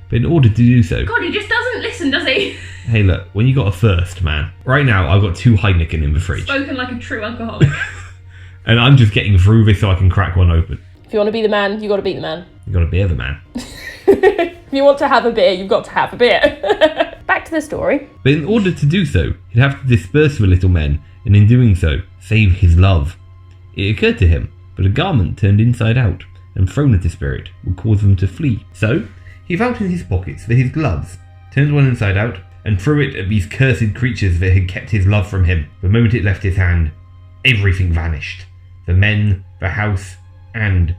But in order to do so... God, he just doesn't listen, does he? Hey look, when you got a thirst, man. Right now, I've got 2 Heineken in the fridge. Spoken like a true alcoholic. And I'm just getting through this so I can crack one open. If you want to be the man, you got to beat the man. You got to beer the man. If you want to have a beer, you've got to have a beer. Back to the story. But in order to do so, he'd have to disperse the little men, and in doing so, save his love. It occurred to him that a garment turned inside out and thrown at a spirit would cause them to flee. So, he felt in his pockets for his gloves, turned one inside out, and threw it at these cursed creatures that had kept his love from him. The moment it left his hand, everything vanished. The men, the house, and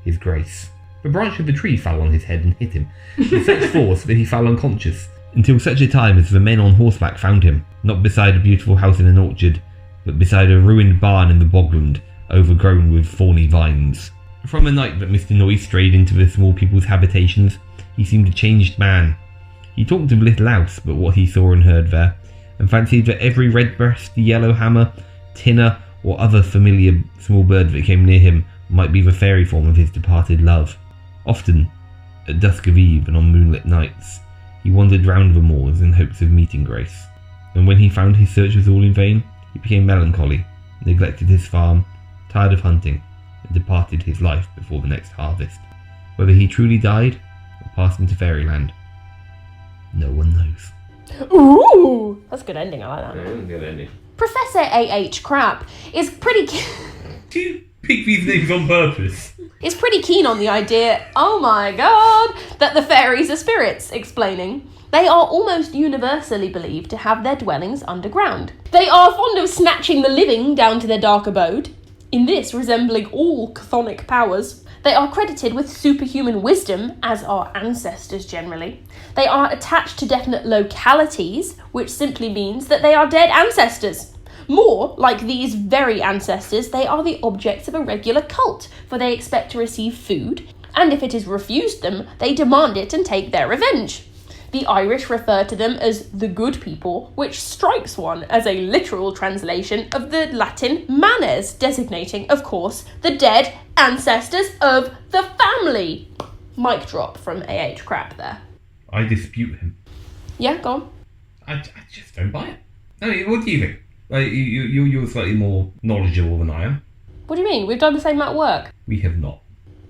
his grace. A branch of the tree fell on his head and hit him, with such force that he fell unconscious, until such a time as the men on horseback found him, not beside a beautiful house in an orchard, but beside a ruined barn in the bogland, overgrown with thorny vines. From a night that Mr. Noise strayed into the small people's habitations, he seemed a changed man. He talked of little else but what he saw and heard there, and fancied that every redbreast, yellowhammer, tinner, or other familiar small bird that came near him might be the fairy form of his departed love. Often, at dusk of eve and on moonlit nights, he wandered round the moors in hopes of meeting Grace, and when he found his search was all in vain, he became melancholy, neglected his farm, tired of hunting, and departed his life before the next harvest. Whether he truly died, or passed into fairyland, no one knows. Ooh, that's a good ending. I like that. Yeah, good ending. Professor A.H. Crap is pretty Do you pick these names on purpose? is pretty keen on the idea, oh my god, that the fairies are spirits, explaining they are almost universally believed to have their dwellings underground. They are fond of snatching the living down to their dark abode, in this resembling all chthonic powers. They are credited with superhuman wisdom, as are ancestors generally. They are attached to definite localities, which simply means that they are dead ancestors. More, like these very ancestors, they are the objects of a regular cult, for they expect to receive food, and if it is refused them, they demand it and take their revenge. The Irish refer to them as the good people, which strikes one as a literal translation of the Latin manes, designating, of course, the dead ancestors of the family. Mic drop from A.H. Crap there. I dispute him. Yeah, go on. I just don't buy it. I mean, what do you think? Like, you're slightly more knowledgeable than I am. What do you mean? We've done the same amount of work. We have not.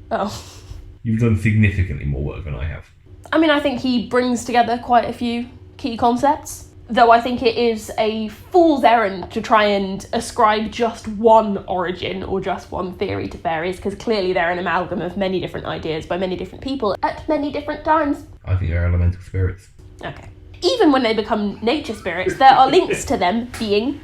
Oh. You've done significantly more work than I have. I mean, I think he brings together quite a few key concepts, though I think it is a fool's errand to try and ascribe just one origin or just one theory to fairies, because clearly they're an amalgam of many different ideas by many different people at many different times. I think they're elemental spirits. Okay. Even when they become nature spirits, there are links to them being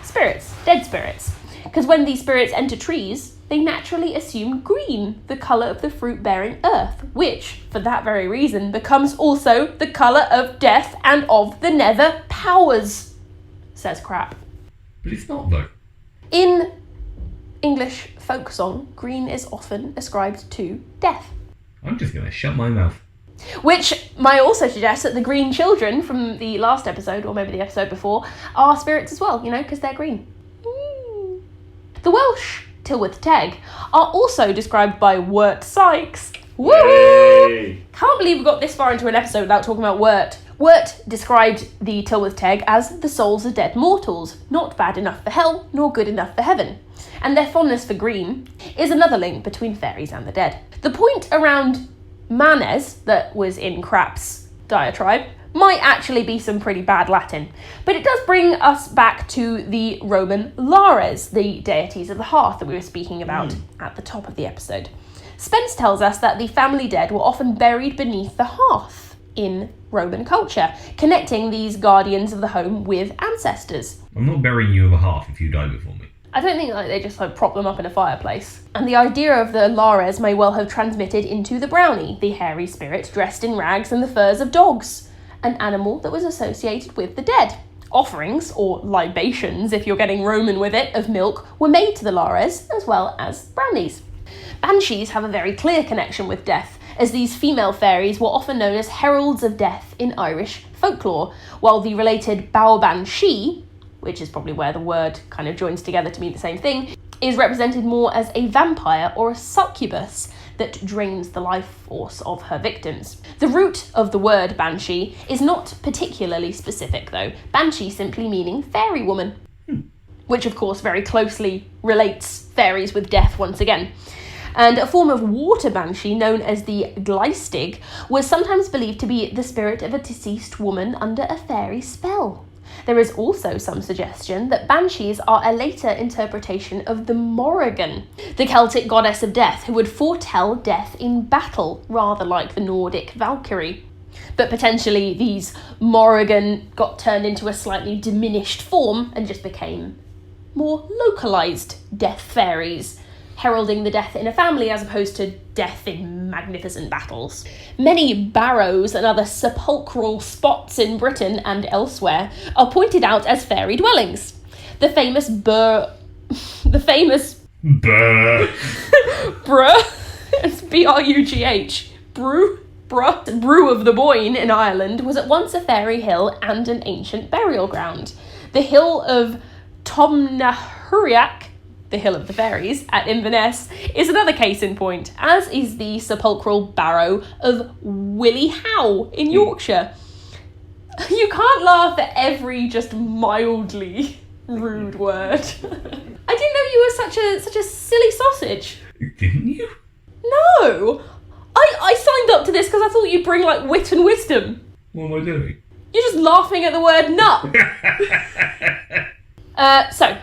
spirits, dead spirits. Because when these spirits enter trees, they naturally assume green, the colour of the fruit-bearing earth, which, for that very reason, becomes also the colour of death and of the nether powers, says Crap. But it's not, though. In English folk song, green is often ascribed to death. I'm just going to shut my mouth. Which might also suggest that the green children from the last episode, or maybe the episode before, are spirits as well, because they're green. The Welsh Tylwyth Teg are also described by Wirt Sykes. Woo! Yay! Can't believe we got this far into an episode without talking about Wirt. Wirt described the Tylwyth Teg as the souls of dead mortals, not bad enough for hell, nor good enough for heaven. And their fondness for green is another link between fairies and the dead. The point around manes that was in Crap's diatribe might actually be some pretty bad Latin, but it does bring us back to the Roman lares, the deities of the hearth that we were speaking about at the top of the episode. Spence tells us that the family dead were often buried beneath the hearth in Roman culture, connecting these guardians of the home with ancestors. I'm not burying you in the hearth if you die before me. I don't think they just prop them up in a fireplace. And the idea of the lares may well have transmitted into the brownie, the hairy spirit dressed in rags and the furs of dogs, an animal that was associated with the dead. Offerings, or libations if you're getting Roman with it, of milk were made to the lares as well as brownies. Banshees have a very clear connection with death, as these female fairies were often known as heralds of death in Irish folklore, while the related Banshee, which is probably where the word kind of joins together to mean the same thing, is represented more as a vampire or a succubus that drains the life force of her victims. The root of the word banshee is not particularly specific though, banshee simply meaning fairy woman, which of course very closely relates fairies with death once again. And a form of water banshee known as the gleistig was sometimes believed to be the spirit of a deceased woman under a fairy spell. There is also some suggestion that banshees are a later interpretation of the Morrigan, the Celtic goddess of death who would foretell death in battle, rather like the Nordic Valkyrie. But potentially these Morrigan got turned into a slightly diminished form and just became more localised death fairies, heralding the death in a family as opposed to death in magnificent battles. Many barrows and other sepulchral spots in Britain and elsewhere are pointed out as fairy dwellings. The famous Brr. it's B-R-U-G-H, Brew of the Boyne in Ireland was at once a fairy hill and an ancient burial ground. The hill of Tomnahuriac, the Hill of the Fairies, at Inverness, is another case in point, as is the sepulchral barrow of Willie Howe in Yorkshire. You can't laugh at every just mildly rude word. I didn't know you were such a silly sausage. Didn't you? No! I signed up to this because I thought you'd bring, like, wit and wisdom. What am I doing? You're just laughing at the word nut. So,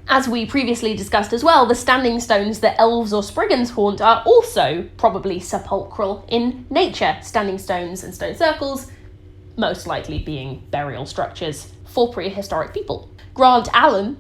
as we previously discussed as well, the standing stones that elves or spriggans haunt are also probably sepulchral in nature. Standing stones and stone circles, most likely being burial structures for prehistoric people. Grant Allen,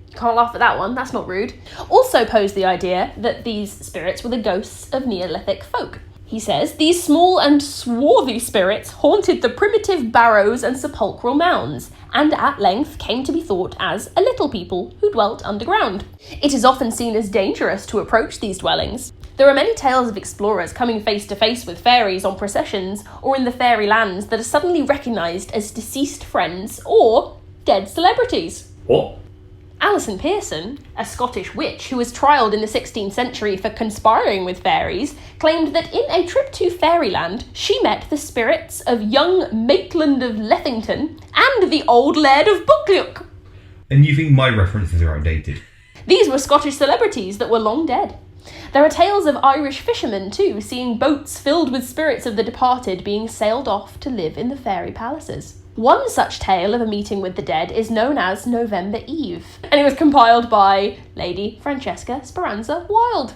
you can't laugh at that one, that's not rude, also posed the idea that these spirits were the ghosts of Neolithic folk. He says, these small and swarthy spirits haunted the primitive barrows and sepulchral mounds, and at length came to be thought as a little people who dwelt underground. It is often seen as dangerous to approach these dwellings. There are many tales of explorers coming face to face with fairies on processions or in the fairy lands that are suddenly recognised as deceased friends or dead celebrities. What? Alison Pearson, a Scottish witch who was trialled in the 16th century for conspiring with fairies, claimed that in a trip to fairyland, she met the spirits of young Maitland of Lethington and the old Laird of Buccleuch. And you think my references are outdated? These were Scottish celebrities that were long dead. There are tales of Irish fishermen, too, seeing boats filled with spirits of the departed being sailed off to live in the fairy palaces. One such tale of a meeting with the dead is known as November Eve, and it was compiled by Lady Francesca Speranza Wilde.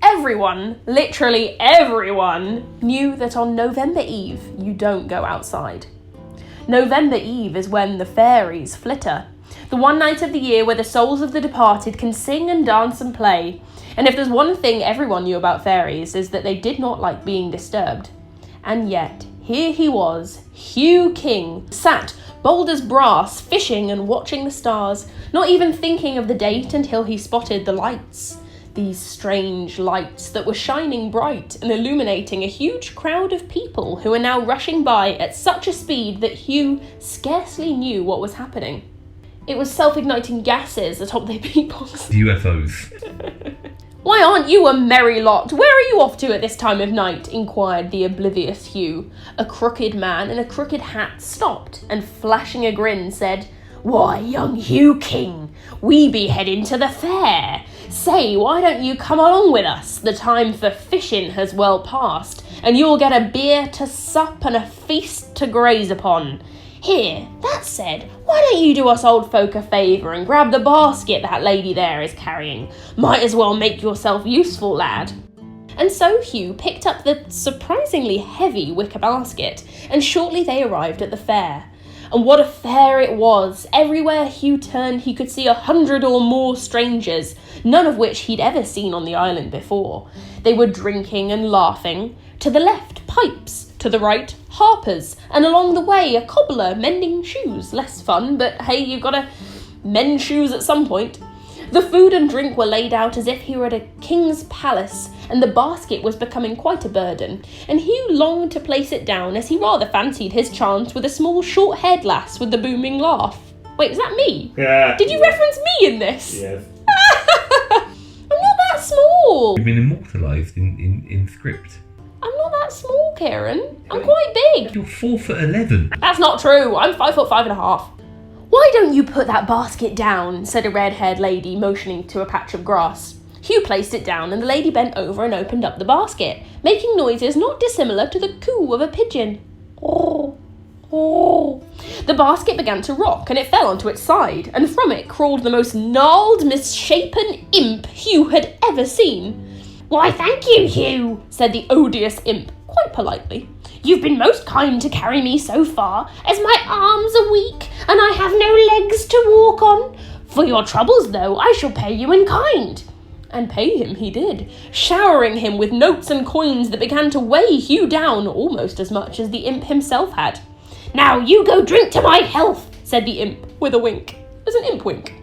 Everyone, literally everyone, knew that on November Eve you don't go outside. November Eve is when the fairies flitter, the one night of the year where the souls of the departed can sing and dance and play. And if there's one thing everyone knew about fairies is that they did not like being disturbed. And yet, here he was, Hugh King, sat bold as brass, fishing and watching the stars, not even thinking of the date until he spotted the lights. These strange lights that were shining bright and illuminating a huge crowd of people who were now rushing by at such a speed that Hugh scarcely knew what was happening. It was self-igniting gases atop their beatbox. UFOs. Why aren't you a merry lot? Where are you off to at this time of night? Inquired the oblivious Hugh. A crooked man in a crooked hat stopped and, flashing a grin, said, Why, young Hugh King, we be heading to the fair. Say, why don't you come along with us? The time for fishing has well passed, and you'll get a beer to sup and a feast to graze upon. Here, that said, why don't you do us old folk a favour and grab the basket that lady there is carrying? Might as well make yourself useful, lad. And so Hugh picked up the surprisingly heavy wicker basket, and shortly they arrived at the fair. And what a fair it was! Everywhere Hugh turned he could see 100 or more strangers, none of which he'd ever seen on the island before. They were drinking and laughing. To the left, pipes. To the right, harpers, and along the way a cobbler mending shoes. Less fun, but hey, you've got to mend shoes at some point. The food and drink were laid out as if he were at a king's palace, and the basket was becoming quite a burden, and Hugh longed to place it down as he rather fancied his chance with a small short-haired lass with the booming laugh. Wait, is that me? Yeah. Did you reference me in this? Yes. I'm not that small. You've been immortalised in script. I'm not that small, Kieran. I'm quite big. You're 4'11". That's not true. I'm 5'5.5". Why don't you put that basket down? Said a red-haired lady, motioning to a patch of grass. Hugh placed it down, and the lady bent over and opened up the basket, making noises not dissimilar to the coo of a pigeon. Oh, oh. The basket began to rock, and it fell onto its side, and from it crawled the most gnarled, misshapen imp Hugh had ever seen. Why, thank you, Hugh, said the odious imp, quite politely. You've been most kind to carry me so far, as my arms are weak, and I have no legs to walk on. For your troubles, though, I shall pay you in kind. And pay him he did, showering him with notes and coins that began to weigh Hugh down almost as much as the imp himself had. "Now you go drink to my health," said the imp, with a wink. It was an imp wink.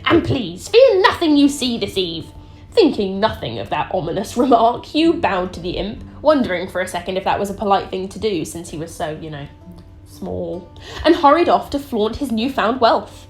"And please, fear nothing you see this eve." Thinking nothing of that ominous remark, Hugh bowed to the imp, wondering for a second if that was a polite thing to do since he was so, small, and hurried off to flaunt his newfound wealth.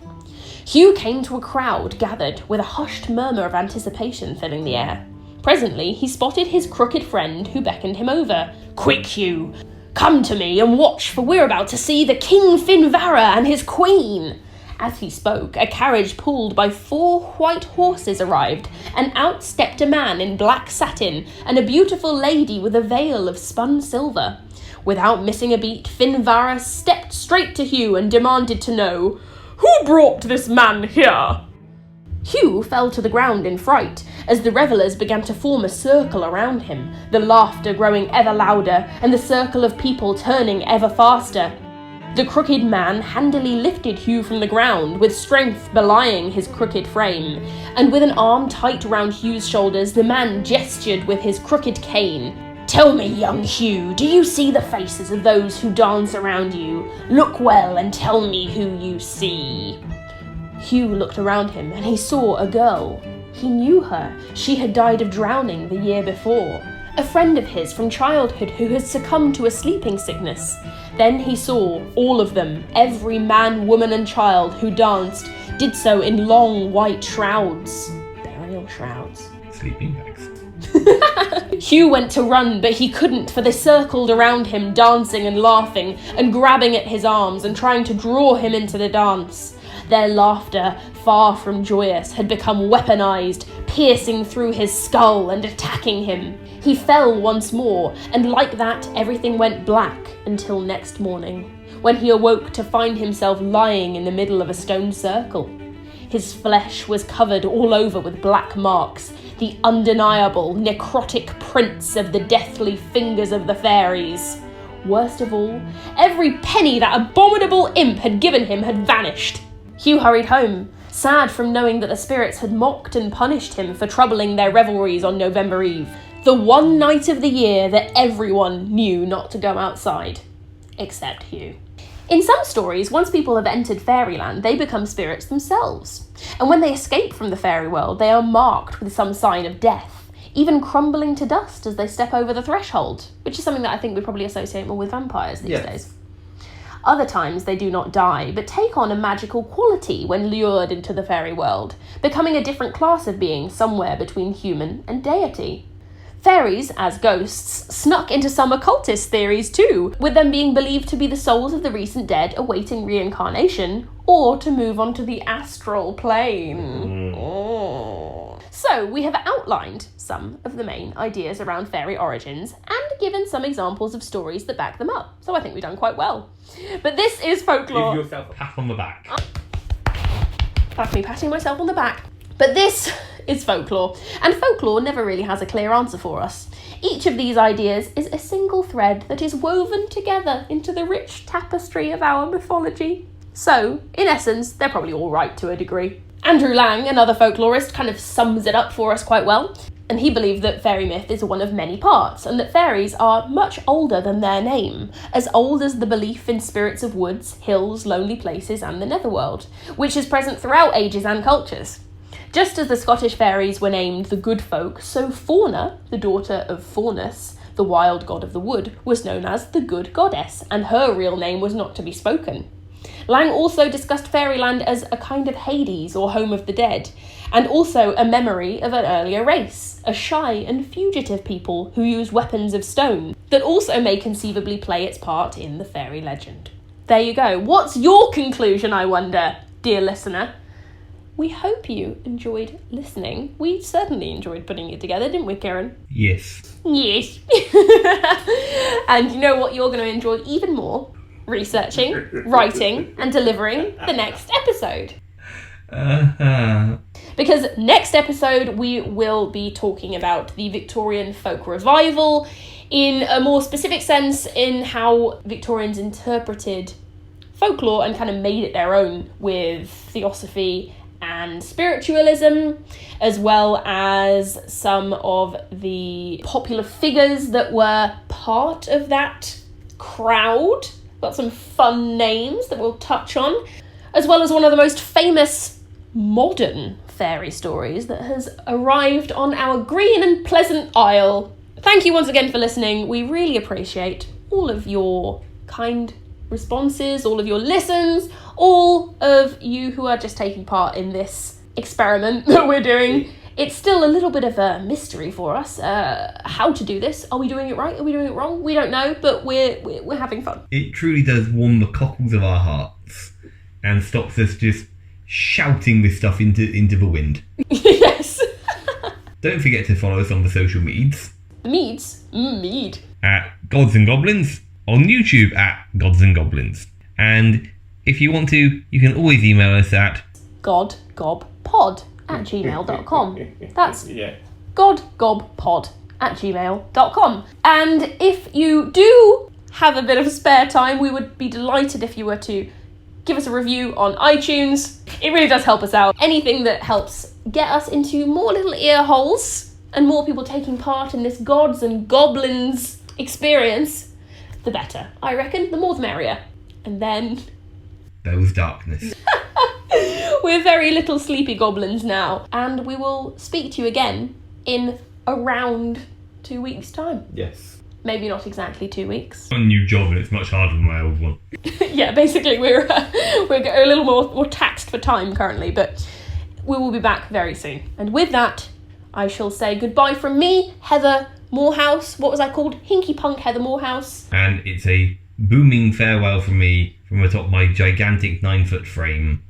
Hugh came to a crowd gathered, with a hushed murmur of anticipation filling the air. Presently, he spotted his crooked friend, who beckoned him over. "Quick, Hugh! Come to me and watch, for we're about to see the King Finvarra and his queen." As he spoke, a carriage pulled by 4 white horses arrived, and out stepped a man in black satin and a beautiful lady with a veil of spun silver. Without missing a beat, Finvarra stepped straight to Hugh and demanded to know, "Who brought this man here?" Hugh fell to the ground in fright as the revellers began to form a circle around him, the laughter growing ever louder and the circle of people turning ever faster. The crooked man handily lifted Hugh from the ground, with strength belying his crooked frame, and with an arm tight round Hugh's shoulders, the man gestured with his crooked cane. "Tell me, young Hugh, do you see the faces of those who dance around you? Look well and tell me who you see." Hugh looked around him and he saw a girl. He knew her. She had died of drowning the year before. A friend of his from childhood who had succumbed to a sleeping sickness. Then he saw all of them, every man, woman and child who danced, did so in long white shrouds. Burial shrouds. Sleeping bags. Hugh went to run, but he couldn't, for they circled around him, dancing and laughing, and grabbing at his arms and trying to draw him into the dance. Their laughter, far from joyous, had become weaponized, piercing through his skull and attacking him. He fell once more, and like that, everything went black until next morning, when he awoke to find himself lying in the middle of a stone circle. His flesh was covered all over with black marks, the undeniable necrotic prints of the deathly fingers of the fairies. Worst of all, every penny that abominable imp had given him had vanished. Hugh hurried home, sad from knowing that the spirits had mocked and punished him for troubling their revelries on November Eve, the one night of the year that everyone knew not to go outside, except Hugh. In some stories, once people have entered fairyland, they become spirits themselves. And when they escape from the fairy world, they are marked with some sign of death, even crumbling to dust as they step over the threshold, which is something that I think we probably associate more with vampires these days. Other times they do not die, but take on a magical quality when lured into the fairy world, becoming a different class of being somewhere between human and deity. Fairies, as ghosts, snuck into some occultist theories too, with them being believed to be the souls of the recent dead awaiting reincarnation, or to move on to the astral plane. So, we have outlined some of the main ideas around fairy origins, and given some examples of stories that back them up. So I think we've done quite well. But this is folklore. Give yourself a pat on the back. That's me patting myself on the back. But this is folklore, and folklore never really has a clear answer for us. Each of these ideas is a single thread that is woven together into the rich tapestry of our mythology. So, in essence, they're probably all right to a degree. Andrew Lang, another folklorist, kind of sums it up for us quite well, and he believed that fairy myth is one of many parts, and that fairies are much older than their name, as old as the belief in spirits of woods, hills, lonely places, and the netherworld, which is present throughout ages and cultures. Just as the Scottish fairies were named the good folk, so Fauna, the daughter of Faunus, the wild god of the wood, was known as the good goddess, and her real name was not to be spoken. Lang also discussed fairyland as a kind of Hades, or home of the dead, and also a memory of an earlier race, a shy and fugitive people who use weapons of stone, that also may conceivably play its part in the fairy legend. There you go. What's your conclusion, I wonder, dear listener? We hope you enjoyed listening. We certainly enjoyed putting it together, didn't we, Kieran? Yes. Yes. And you know what you're going to enjoy even more? Researching, writing, and delivering the next episode. Because next episode we will be talking about the Victorian folk revival in a more specific sense, in how Victorians interpreted folklore and kind of made it their own with theosophy and spiritualism, as well as some of the popular figures that were part of that crowd. Got some fun names that we'll touch on, as well as one of the most famous modern fairy stories that has arrived on our green and pleasant isle. Thank you once again for listening. We really appreciate all of your kind responses, all of your listens, all of you who are just taking part in this experiment that we're doing. It's still a little bit of a mystery for us, how to do this. Are we doing it right? Are we doing it wrong? We don't know, but we're having fun. It truly does warm the cockles of our hearts and stops us just shouting this stuff into the wind. Yes. Don't forget to follow us on the social medias. The meads? Mead. At Gods and Goblins, on YouTube at Gods and Goblins. And if you want to, you can always email us at godgobpod@gmail.com. That's godgobpod@gmail.com. And if you do have a bit of spare time, we would be delighted if you were to give us a review on iTunes. It really does help us out. Anything that helps get us into more little ear holes and more people taking part in this gods and goblins experience, the better. I reckon the more the merrier. And then there was darkness. We're very little sleepy goblins now, and we will speak to you again in around 2 weeks' time. Yes. Maybe not exactly 2 weeks. A new job and it's much harder than my old one. Yeah, basically we're a little more taxed for time currently, but we will be back very soon. And with that, I shall say goodbye from me, Heather Morehouse. What was I called? Hinky Punk Heather Morehouse. And it's a booming farewell from me from atop my gigantic 9-foot frame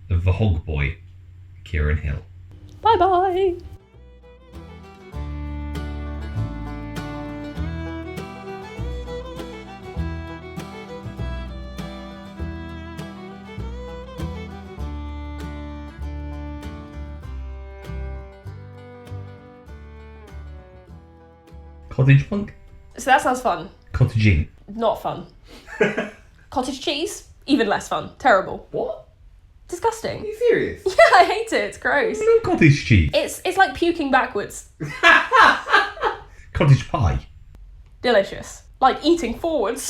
of the Hog Boy, Kieran Hill. Bye bye. Cottage punk? So that sounds fun. Cottaging. Not fun. Cottage cheese? Even less fun. Terrible. What? Disgusting. Are you serious? Yeah, I hate it. It's gross. No cottage cheese. It's like puking backwards. Cottage pie. Delicious. Like eating forwards.